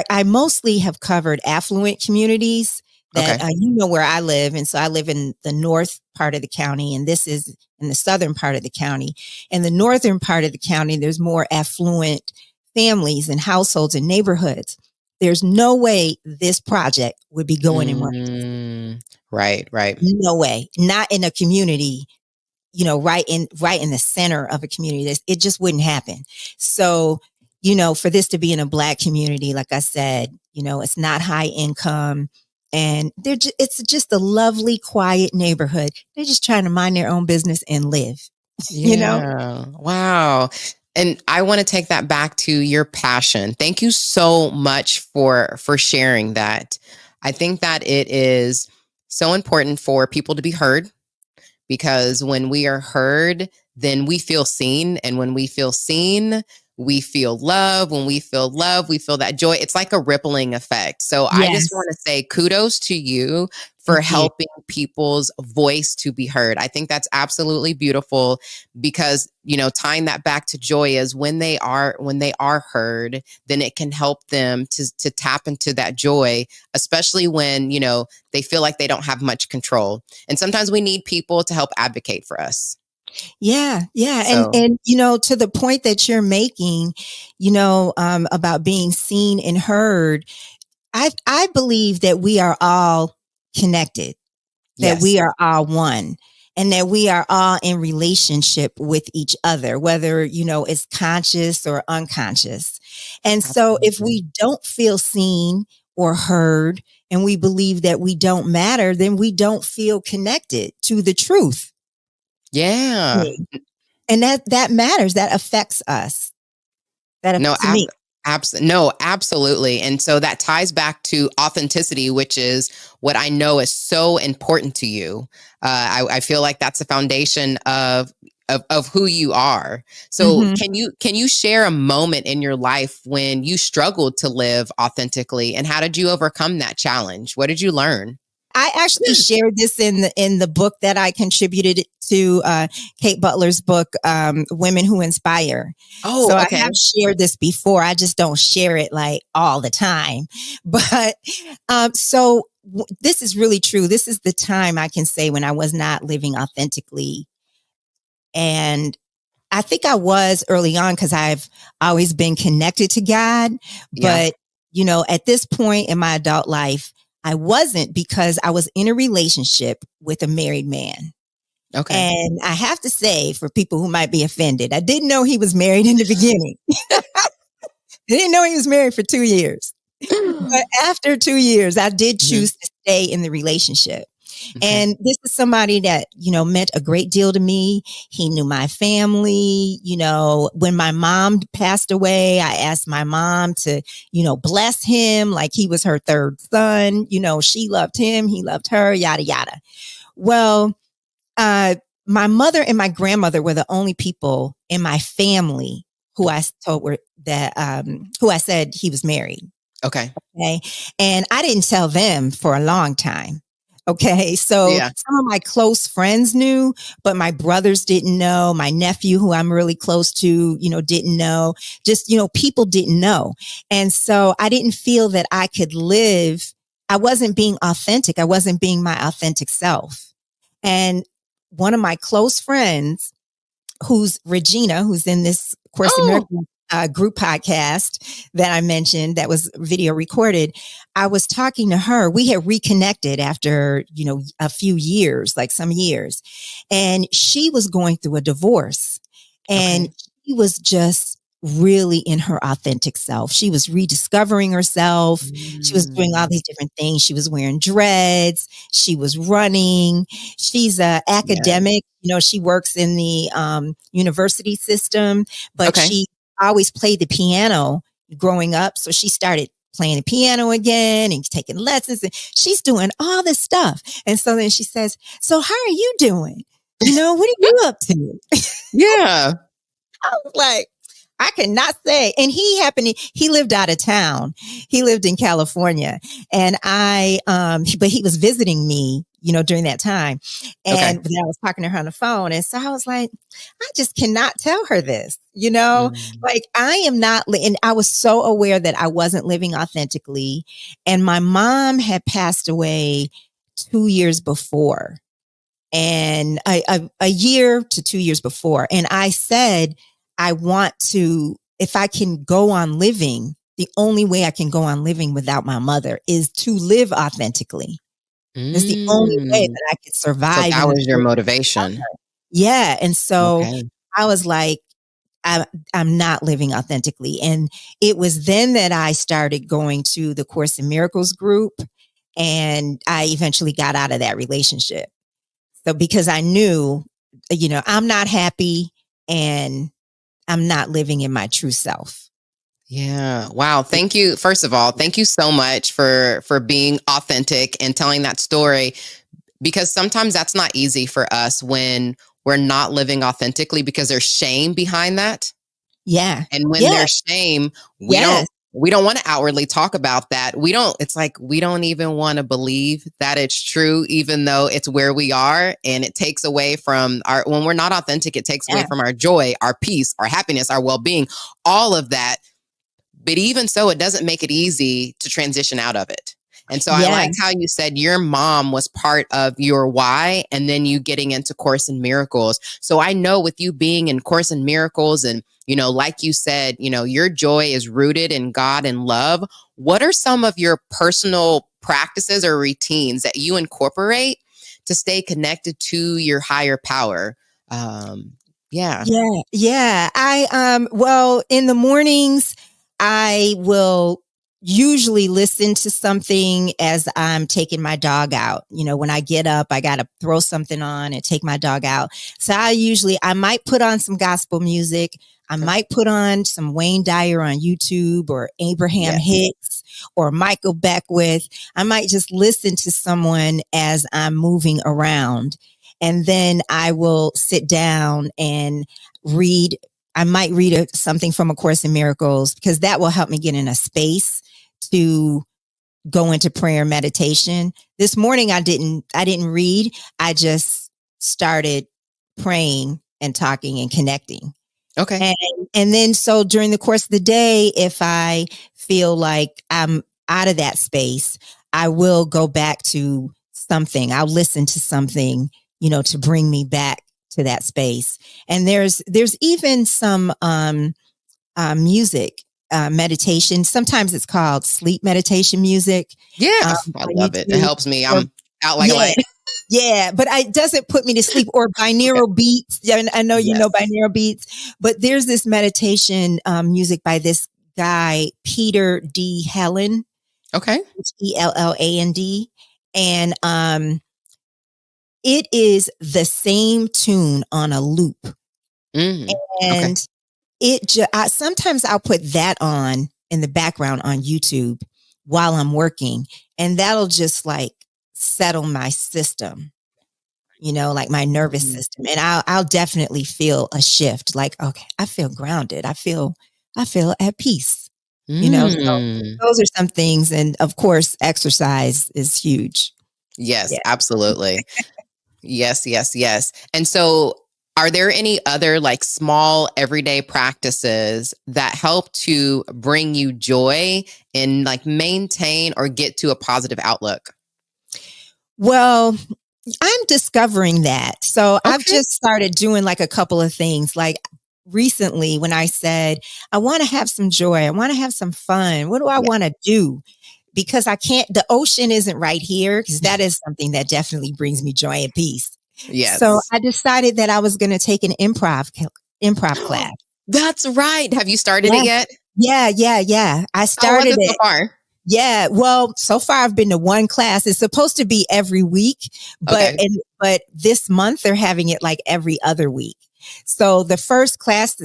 I mostly have covered affluent communities that Okay. where I live, and so I live in the north part of the county, and this is in the southern part of the county. In the northern part of the county, there's more affluent families and households and neighborhoods. There's no way this project would be going in Murchison. Mm, right. Right. No way. Not in a community, right in the center of a community. It just wouldn't happen. So, for this to be in a Black community, like I said, it's not high income, and it's just a lovely, quiet neighborhood. They're just trying to mind their own business and live, you know? Yeah. Wow. And I want to take that back to your passion. Thank you so much for sharing that. I think that it is so important for people to be heard, because when we are heard, then we feel seen. And when we feel seen, we feel love. When we feel love, we feel that joy. It's like a rippling effect. So I just Yes. want to say kudos to you for Thank you. helping people's voice to be heard. I think that's absolutely beautiful, because, tying that back to joy is when they are heard, then it can help them to tap into that joy, especially when, they feel like they don't have much control. And sometimes we need people to help advocate for us. Yeah, yeah, and So, and to the point that you're making, about being seen and heard, I believe that we are all connected, that yes, we are all one, and that we are all in relationship with each other, whether it's conscious or unconscious. And so, if absolutely. we don't feel seen or heard, and we believe that we don't matter, then we don't feel connected to the truth. Yeah. And that matters. That affects us. No, To me. no, absolutely. And so that ties back to authenticity, which is what I know is so important to you. I feel like that's the foundation of who you are. So Hmm. can you share a moment in your life when you struggled to live authentically, and how did you overcome that challenge? What did you learn? I actually shared this in the book that I contributed to, Kate Butler's book, Women Who Inspire. Oh, So I okay. have shared this before. I just don't share it like all the time. But this is really true. This is the time I can say when I was not living authentically And I think I was early on because I've always been connected to God. Yeah. But, you know, at this point in my adult life, I wasn't, because I was in a relationship with a married man. Okay. And I have to say, for people who might be offended, I didn't know he was married in the beginning. I didn't know he was married for 2 years. But after 2 years, I did Mhm. choose to stay in the relationship. Okay. And this is somebody that, you know, meant a great deal to me. He knew my family. You know, when my mom passed away, I asked my mom to, you know, bless him like he was her third son. You know, she loved him, he loved her, yada, yada. Well, uh, my mother and my grandmother were the only people in my family who I told were that, who I said he was married. Okay. Okay. And I didn't tell them for a long time. Okay. So Yeah. some of my close friends knew, but my brothers didn't know. My nephew, who I'm really close to, you know, didn't know. Just, you know, people didn't know. And so I didn't feel that I could live. I wasn't being authentic. I wasn't being my authentic self. And one of my close friends, who's Regina, who's in this Course in Oh, Miracles group podcast that I mentioned that was video recorded. I was talking to her. We had reconnected after, you know, a few years, like some years. And she was going through a divorce. And okay. she was just really in her authentic self. She was rediscovering herself. She was doing all Mm. these different things. She was wearing dreads. She was running. She's a Yeah. academic. You know, she works in the university system, but Okay. she always played the piano growing up. So she started playing the piano again and taking lessons, and she's doing all this stuff. And so then she says, "So how are you doing? You know, what are you up to?" Yeah. I was like, I cannot say. And he lived out of town. He lived in California. And but he was visiting me, you know, during that time. Okay. And then I was talking to her on the phone. And so I was like, I just cannot tell her this, you know, Mm. like I am not, and I was so aware that I wasn't living authentically. And my mom had passed away 2 years before, and a year to 2 years before. And I said, I want to, if I can go on living, the only way I can go on living without my mother is to live authentically. It's the only way Mm. that I could So survive that in this was your world. motivation. Yeah. And so Okay. I was like, I, I'm not living authentically. And it was then that I started going to the Course in Miracles group. And I eventually got out of that relationship. So because I knew, you know, I'm not happy and I'm not living in my true self. Yeah. Wow. Thank you. First of all, thank you so much for being authentic and telling that story, because sometimes that's not easy for us when we're not living authentically because there's shame behind that. Yeah. And when Yeah. there's shame, Yes. we don't want to outwardly talk about that. We don't, it's like we don't even want to believe that it's true, even though it's where we are. And it takes away from our, when we're not authentic, it takes away Yeah. from our joy, our peace, our happiness, our well-being, all of that. But even so, it doesn't make it easy to transition out of it. And so I Yeah. liked how you said your mom was part of your why, and then you getting into Course in Miracles. So I know with you being in Course in Miracles, and, you know, like you said, you know, your joy is rooted in God and love. What are some of your personal practices or routines that you incorporate to stay connected to your higher power? Um, yeah. Yeah. Yeah. Well, in the mornings, I will usually listen to something as I'm taking my dog out. You know, when I get up, I got to throw something on and take my dog out. So I might put on some gospel music. I Okay. might put on some Wayne Dyer on YouTube, or Abraham Yes. Hicks, or Michael Beckwith. I might just listen to someone as I'm moving around. And then I will sit down and read. I might read something from A Course in Miracles, because that will help me get in a space to go into prayer and meditation. This morning I didn't read. I just started praying and talking and connecting. Okay. And and then so during the course of the day, if I feel like I'm out of that space, I will go back to something. I'll listen to something, you know, to bring me back to that space. And there's even some music, meditation. Sometimes it's called sleep meditation music. Yeah, I On love it. It YouTube. helps me. Or I'm out like a yeah, light. yeah, but it doesn't put me to sleep. Or Okay. binaural beats. Yeah, I know you know Yes. binaural beats, but there's this meditation music by this guy, Peter D. Helen, Okay. Helland, and it is the same tune on a loop. Okay. And sometimes I'll put that on in the background on YouTube while I'm working, and that'll just like settle my system, like my nervous Mm. system. And I'll definitely feel a shift. Like, okay, I feel grounded. I feel at peace. So Mm. those are some things. And of course, exercise is huge. Yes, Yeah. absolutely. Yes, yes, yes. And so, are there any other like small everyday practices that help to bring you joy and like maintain or get to a positive outlook? Well, I'm discovering that. So I've Okay. just started doing like a couple of things. Like recently, when I said, I want to have some joy, I want to have some fun. What do I Yeah. want to do? Because the ocean isn't right here, because that is something that definitely brings me joy and peace. So Yes. I decided that I was going to take an improv class. That's right. Have you started it Yeah. yet? Yeah. I How was started it so it. far? Yeah, well, so far I've been to one class. It's supposed to be every week, but Okay. but this month they're having it like every other week. So the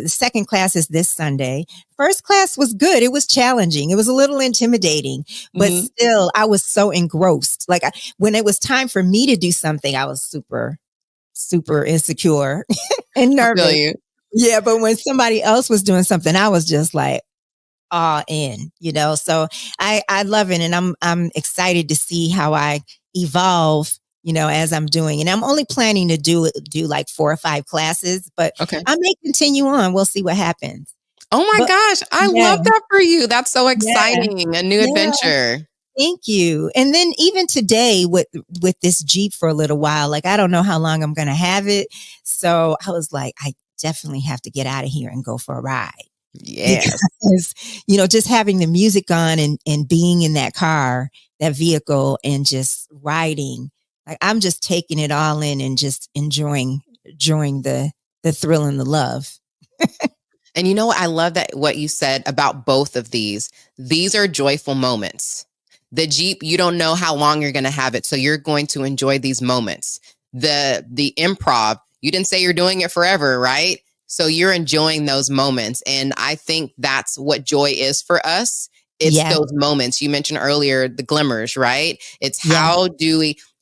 second class is this Sunday. First class was good. It was challenging. It was a little intimidating, but Hmm. still I was so engrossed. Like when it was time for me to do something, I was super super insecure and I feel nervous. you. Yeah, but when somebody else was doing something, I was just like all in, so I love it, and I'm excited to see how I evolve, as I'm doing. And I'm only planning to do like 4 or 5 classes, but Okay. I may continue on. We'll see what happens. Oh my But gosh, I yeah, love that for you. That's so yeah, exciting. A new yeah. adventure. Thank you. And then even today with this Jeep for a little while, like I don't know how long I'm going to have it. So I was like, I definitely have to get out of here and go for a ride. Yes. Because just having the music on and being in that car, that vehicle, and just riding, like I'm just taking it all in and just enjoying the thrill and the love. And you know what? I love that what you said about both of these. These are joyful moments. The Jeep, you don't know how long you're going to have it, so you're going to enjoy these moments. The improv, you didn't say you're doing it forever, right? So you're enjoying those moments, and I think that's what joy is for us. It's Yeah, those moments you mentioned earlier, the glimmers, right? It's yeah,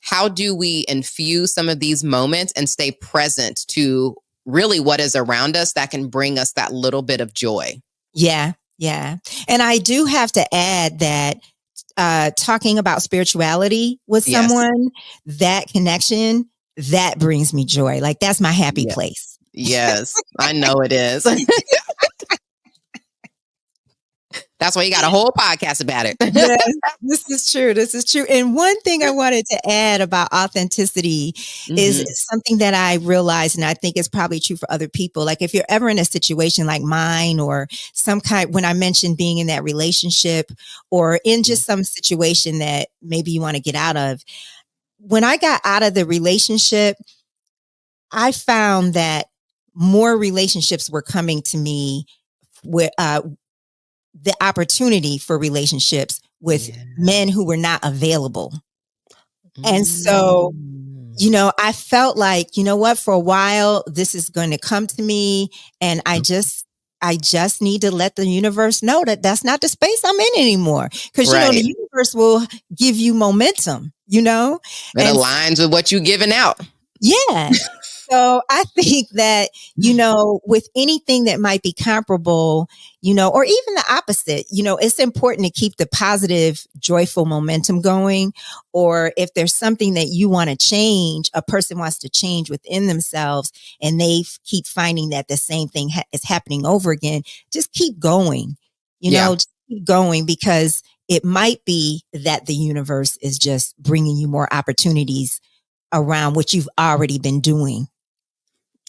how do we infuse some of these moments and stay present to really what is around us that can bring us that little bit of joy. yeah. And I do have to add that talking about spirituality with Yes. someone, that connection, that brings me joy. Like that's my happy Yeah. place. Yes. I know it is. That's why you got a whole podcast about it. Yes, this is true. This is true. And one thing I wanted to add about authenticity is Hmm. something that I realized, and I think it's probably true for other people. Like if you're ever in a situation like mine, or some kind, when I mentioned being in that relationship, or in Yeah. just some situation that maybe you want to get out of. When I got out of the relationship, I found that more relationships were coming to me with the opportunity for relationships with Yeah. men who were not available. And so, Mm. I felt like, you know what, for a while, this is going to come to me. And I just need to let the universe know that that's not the space I'm in anymore. Cause, the Right. universe will give you momentum. It And aligns with what you giving out. yeah. So I think that, with anything that might be comparable, or even the opposite, it's important to keep the positive, joyful momentum going. Or if there's something that you want to change, a person wants to change within themselves, and they keep finding that the same thing is happening over again, just keep going, Yeah. just keep going, because it might be that the universe is just bringing you more opportunities around what you've already been doing.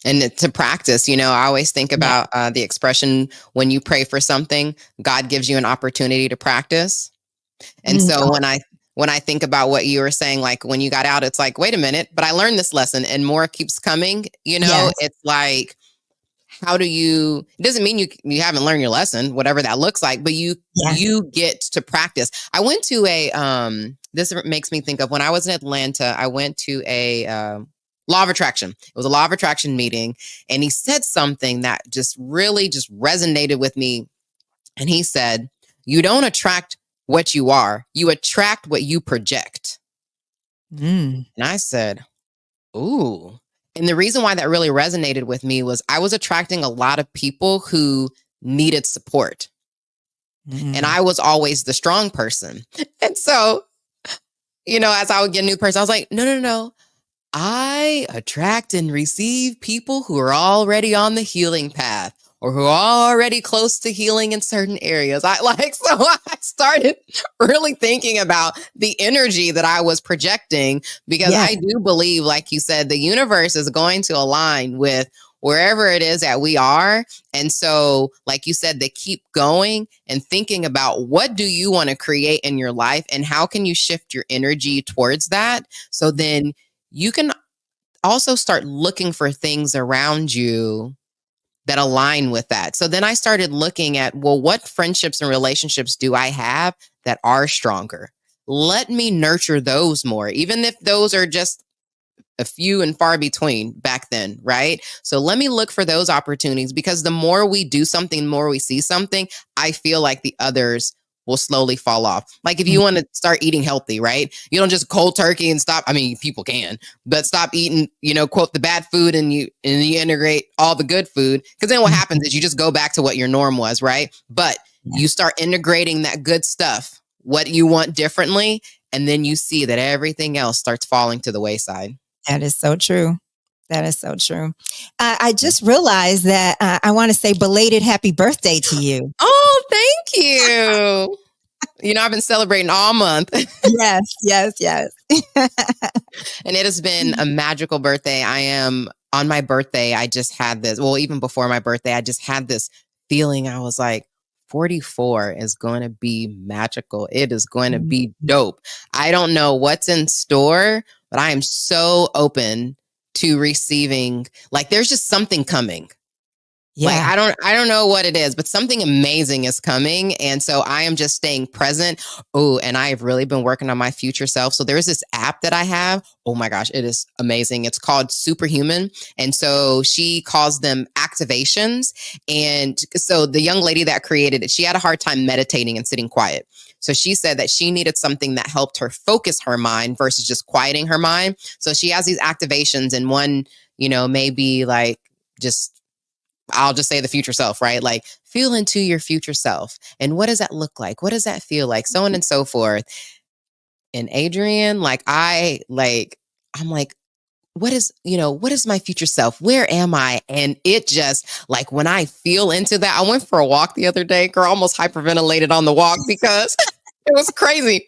And to practice, I always think Yeah. about the expression, when you pray for something, God gives you an opportunity to practice. And so Oh, when I think about what you were saying, like when you got out, it's like, wait a minute, but I learned this lesson and more keeps coming. yes. It's like, how do you, it doesn't mean you haven't learned your lesson, whatever that looks like, but you Yes. you get to practice. I went to a this makes me think of when I was in Atlanta. I went to a law of attraction. It was a law of attraction meeting, and he said something that just really just resonated with me. And he said, you don't attract what you are, you attract what you project. Mm. And I said, ooh. And the reason why that really resonated with me was I was attracting a lot of people who needed support. And Mm. I was always the strong person. And so, as I would get a new person, I was like, no, no, no. I attract and receive people who are already on the healing path or who are already close to healing in certain areas. So I started really thinking about the energy that I was projecting, because Yes. I do believe, like you said, the universe is going to align with wherever it is that we are. And so, like you said, they keep going and thinking about, what do you want to create in your life and how can you shift your energy towards that? So then you can also start looking for things around you that align with that. So then I started looking at, well, what friendships and relationships do I have that are stronger? Let me nurture those more, even if those are just a few and far between back then, right? So let me look for those opportunities, because the more we do something, the more we see something, I feel like the others will slowly fall off. Like if you Mm. want to start eating healthy, right? You don't just cold turkey and stop. I mean, people can, but stop eating, quote, the bad food, and you integrate all the good food. Because then what Mhm. happens is you just go back to what your norm was, right? But Yeah. you start integrating that good stuff, what you want differently, and then you see that everything else starts falling to the wayside. That is so true. That is so true. I just realized that I want to say belated happy birthday to you. Oh, thank you. I've been celebrating all month. Yes, yes, yes. And it has been a magical birthday. I am on my birthday. I just had this, well, even before my birthday, I just had this feeling. I was like, 44 is going to be magical. It is going to Mhm. be dope. I don't know what's in store, but I am so open to receiving. Like, there's just something coming. Like, Yeah. I don't know what it is, but something amazing is coming. And so I am just staying present. Oh, and I have really been working on my future self. So there's this app that I have. Oh my gosh, it is amazing. It's called Superhuman. And so she calls them activations. And so the young lady that created it, she had a hard time meditating and sitting quiet. So she said that she needed something that helped her focus her mind versus just quieting her mind. So she has these activations, and one, maybe like, just, I'll just say the future self, right? Like, feel into your future self. And what does that look like? What does that feel like? So on and so forth. And Adrianne, I'm like, what is my future self? Where am I? And it just, like, when I feel into that, I went for a walk the other day, girl, almost hyperventilated on the walk because it was crazy.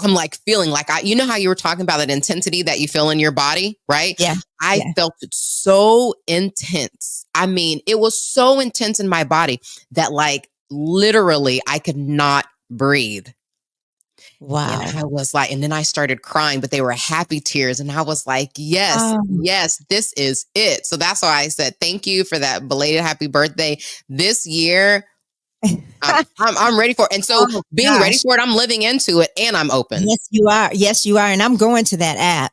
I'm like feeling like, you know how you were talking about that intensity that you feel in your body, right? Yeah. I Yeah. felt it so intense. I mean, it was so intense in my body that, like, literally I could not breathe. And Wow. I was like, and then I started crying, but they were happy tears. And I was like, yes, Um, yes, this is it. So that's why I said, thank you for that belated happy birthday. This year, I'm ready for it. And so oh being ready gosh. for it, I'm living into it and I'm open. Yes, you are. Yes, you are. And I'm going to that app.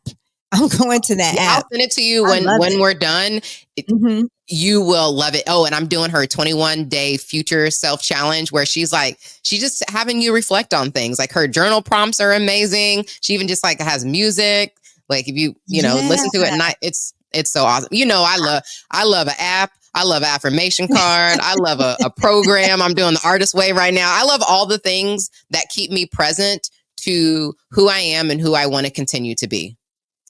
I'm going to that Yeah, I'll app. send it to you I when love it. we're done. Hmm. You will love it. Oh, and I'm doing her 21-day future self challenge, where she's just having you reflect on things. Like, her journal prompts are amazing. She even just, like, has music. Like, if you Yeah. listen to it at night, it's so awesome. I love an app. I love affirmation card. I love a program. I'm doing the artist way right now. I love all the things that keep me present to who I am and who I want to continue to be.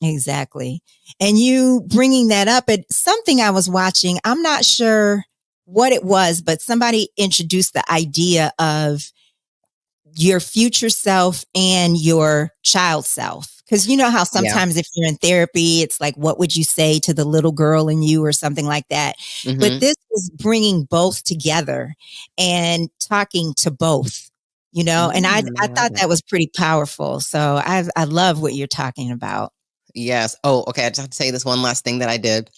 Exactly. And you bringing that up, it's something I was watching. I'm not sure what it was, but somebody introduced the idea of your future self and your child self. Because you know how Yeah. sometimes if you're in therapy, it's like, what would you say to the little girl in you or something like that? But Hmm. this was bringing both together and talking to both, and I I love thought that. that was pretty powerful. So I love what you're talking about. Yes. Oh, okay. I just have to say this one last thing that I did.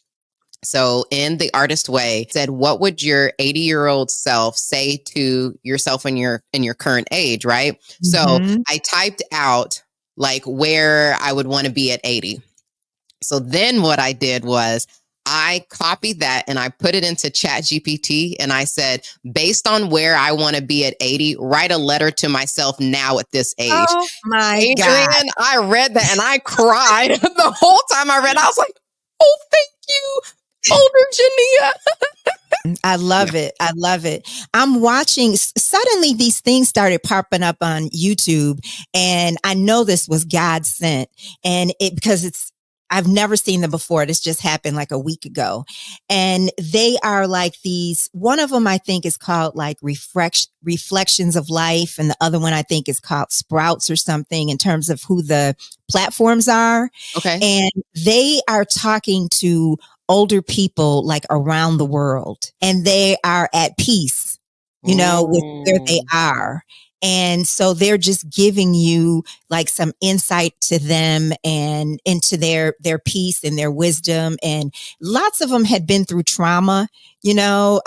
So, in the artist way, said, "What would your 80-year-old self say to yourself in your current age?" Right. So, Hmm. I typed out like where I would want to be at 80. So then what I did was I copied that and I put it into Chat GPT and I said, based on where I want to be at 80, write a letter to myself now at this age. Oh my God. Adrian, I read that and I cried the whole time I read. I was like, oh, thank you, older Jania. I Yeah. love it. I love it. I'm watching. Suddenly, these things started popping up on YouTube, and I know this was God sent. And it because it's I've never seen them before. This just happened like a week ago, and they are like these. One of them I think is called like reflections of life, and the other one I think is called Sprouts or something in terms of who the platforms are, Okay. and they are talking to older people like around the world, and they are at peace, with where they Mm, are. And so they're just giving you like some insight to them and into their peace and their wisdom. And lots of them had been through trauma. yeah.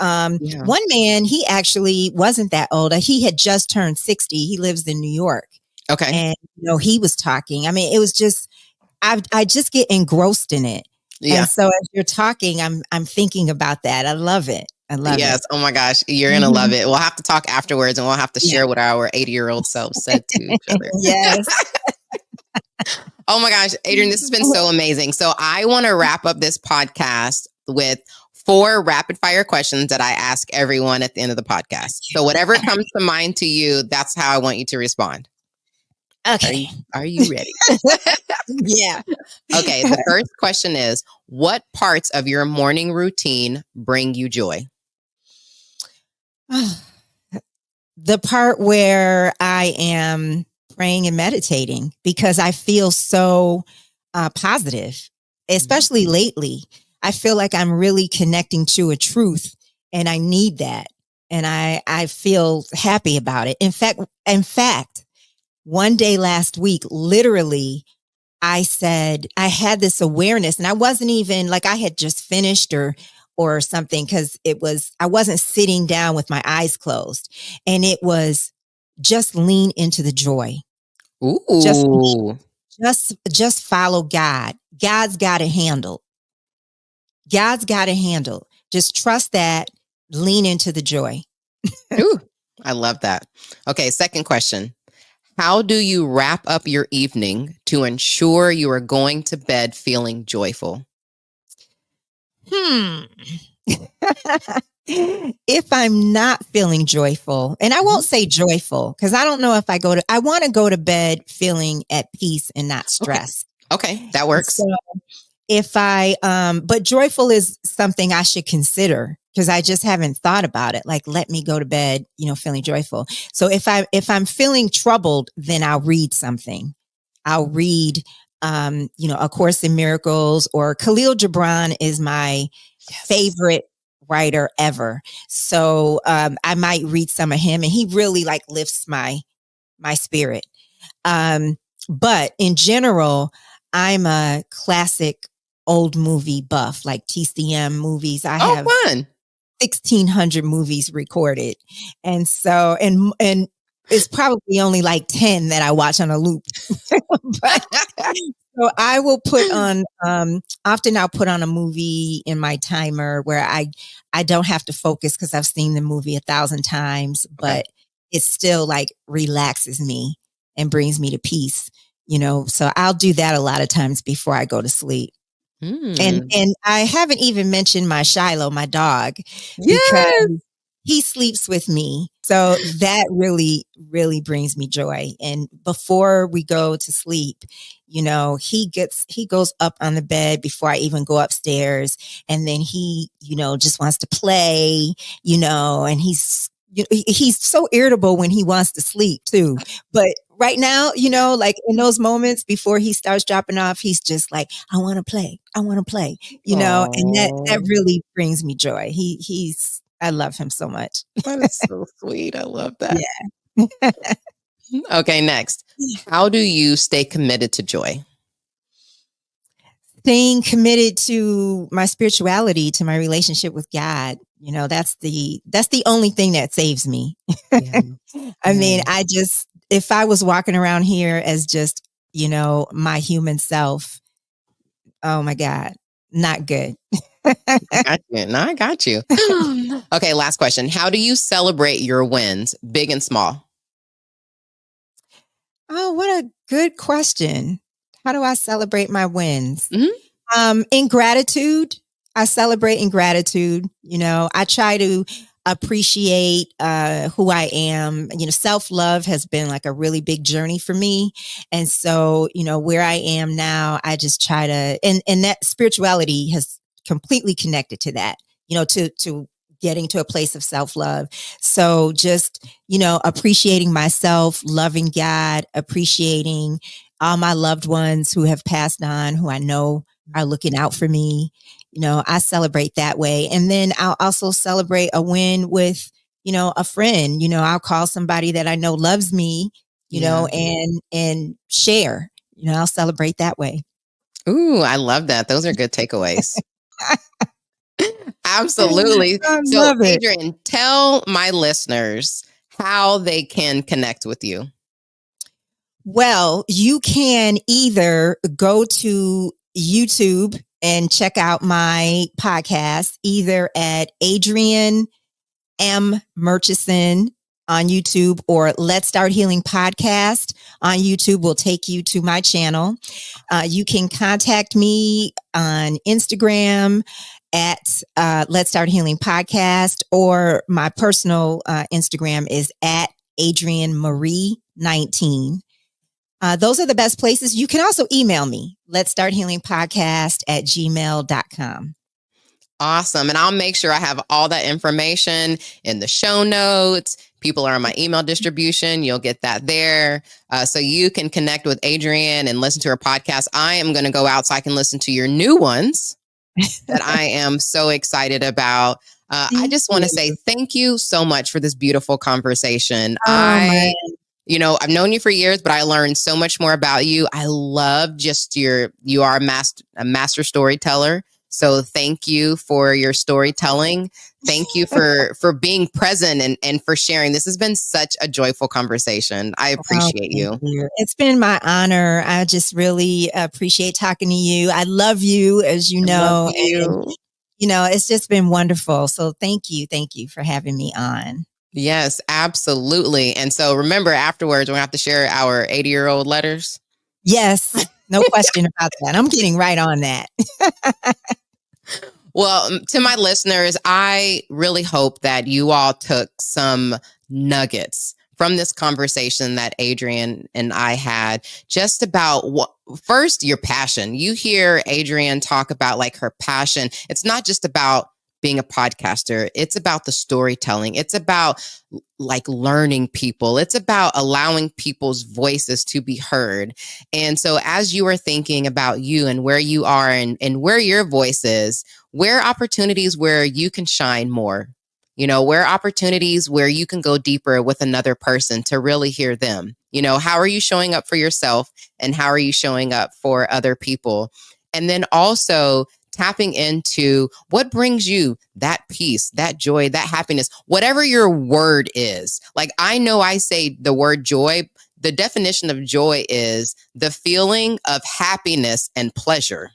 One man, he actually wasn't that old. He had just turned 60. He lives in New York. Okay. And he was talking. I mean, it was just I just get engrossed in it. And Yeah. so as you're talking, I'm thinking about that. I love it. I love Yes. it. Oh my gosh. You're going to love Mhm. it. We'll have to talk afterwards and we'll have to Yeah. share what our 80-year-old self said to each other. Yes. Oh my gosh, Adrian, this has been so amazing. So I want to wrap up this podcast with 4 rapid fire questions that I ask everyone at the end of the podcast. So whatever comes to mind to you, that's how I want you to respond. Are Okay. you are you ready? Yeah. Okay, the first question is, what parts of your morning routine bring you joy? The part where I am praying and meditating because I feel so positive, Mhm. especially lately. I feel like I'm really connecting to a truth, and I need that. And I feel happy about it. In fact, one day last week, literally, I said I had this awareness, and I wasn't even like I had just finished or something because I wasn't sitting down with my eyes closed, and it was just lean into the joy. Just Ooh. just follow God. God's got it handled. God's got it handled. Just trust that. Lean into the joy. Ooh. I love that. Okay, second question. How do you wrap up your evening to ensure you are going to bed feeling joyful? Hmm. If I'm not feeling joyful, and I won't Mhm. say joyful because I don't know if I want to go to bed feeling at peace and not Okay. stressed. Okay, that And works. so but joyful is something I should consider because I just haven't thought about it. Like, let me go to bed, feeling joyful. So if I'm feeling troubled, then I'll read something. I'll read, A Course in Miracles, or Khalil Gibran is my Yes. favorite writer ever. So I might read some of him, and he really like lifts my spirit. Um, but in general, I'm a classic old movie buff, like TCM movies. I Oh, have fun. 1,600 movies recorded. And so, and it's probably only like 10 that I watch on a loop. But so I will put on, often I'll put on a movie in my timer where I don't have to focus because I've seen the movie 1,000 times, Okay. but it still like relaxes me and brings me to peace. So I'll do that a lot of times before I go to sleep. And Mm. and I haven't even mentioned my Shiloh, my dog, because Yes. he sleeps with me. So that really, really brings me joy. And before we go to sleep, he goes up on the bed before I even go upstairs. And then he, just wants to play, and he's so irritable when he wants to sleep too. But right now, like in those moments before he starts dropping off, he's just like, I want to play. I want to play, and that Oh, really brings me joy. I love him so much. that is so sweet. I love that. Yeah. Okay, next. How do you stay committed to joy? Staying committed to my spirituality, to my relationship with God. That's the only thing that saves me. Yeah. I Yeah. mean, if I was walking around here as just, my human self, oh my God, not good. I got you. No, I got you. Okay, last question. How do you celebrate your wins, big and small? Oh, what a good question. How do I celebrate my wins? Mhm. In gratitude, I celebrate in gratitude. I try to appreciate who I am. Self love has been like a really big journey for me, and so where I am now, I just try to, and that spirituality has completely connected to that. To getting to a place of self love. So just appreciating myself, loving God, appreciating all my loved ones who have passed on, who I know are looking out for me. I celebrate that way. And then I'll also celebrate a win with, a friend. I'll call somebody that I know loves me, Yeah. and share. I'll celebrate that way. Ooh, I love that. Those are good takeaways. Absolutely. I So, love it. Adrian, tell my listeners how they can connect with you. Well, you can either go to YouTube and check out my podcast, either at Adrianne Murchison on YouTube, or Let's Start Healing Podcast on YouTube will take you to my channel. You can contact me on Instagram at Let's Start Healing Podcast, or my personal Instagram is at Adrianne Marie 19. Those are the best places. You can also email me, Let's Start Healing Podcast at gmail.com. Awesome. And I'll make sure I have all that information in the show notes. People are on my email distribution. You'll get that there. So you can connect with Adrianne and listen to her podcast. I am going to go out so I can listen to your new ones that I am so excited about. I Thank just want to say you. thank you so much for this beautiful conversation. Oh, my. I've known you for years, but I learned so much more about you. I love just you are a master storyteller. So thank you for your storytelling. Thank you for being present and for sharing. This has been such a joyful conversation. I Oh, appreciate thank you. you. It's been my honor. I just really appreciate talking to you. I love you, as you I love know, and you. it's just been wonderful. So thank you. Thank you for having me on. Yes, absolutely. And so remember, afterwards, we're going to have to share our 80-year-old letters. Yes, no question about that. I'm getting right on that. Well, to my listeners, I really hope that you all took some nuggets from this conversation that Adrianne and I had just about first, your passion. You hear Adrianne talk about like her passion. It's not just about being a podcaster, it's about the storytelling. It's about like learning people. It's about allowing people's voices to be heard. And so as you are thinking about you and where you are and where your voice is, where opportunities where you can shine more, where opportunities where you can go deeper with another person to really hear them. How are you showing up for yourself and how are you showing up for other people? And then also tapping into what brings you that peace, that joy, that happiness, whatever your word is. Like I know I say the word joy, the definition of joy is the feeling of happiness and pleasure.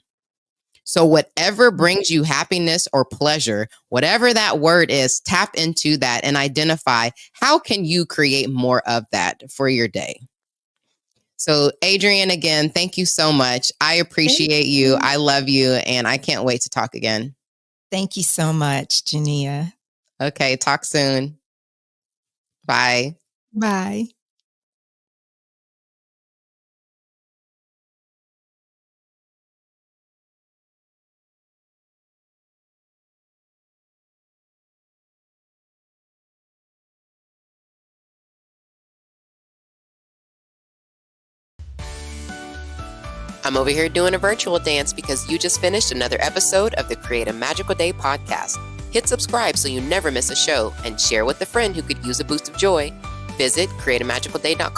So whatever brings you happiness or pleasure, whatever that word is, tap into that and identify how can you create more of that for your day. So Adrianne, again, thank you so much. I Thank appreciate you. you. I love you and I can't wait to talk again. Thank you so much, Jania. Okay, talk soon. Bye. Bye. I'm over here doing a virtual dance because you just finished another episode of the Create a Magical Day podcast. Hit subscribe so you never miss a show and share with a friend who could use a boost of joy. Visit createamagicalday.com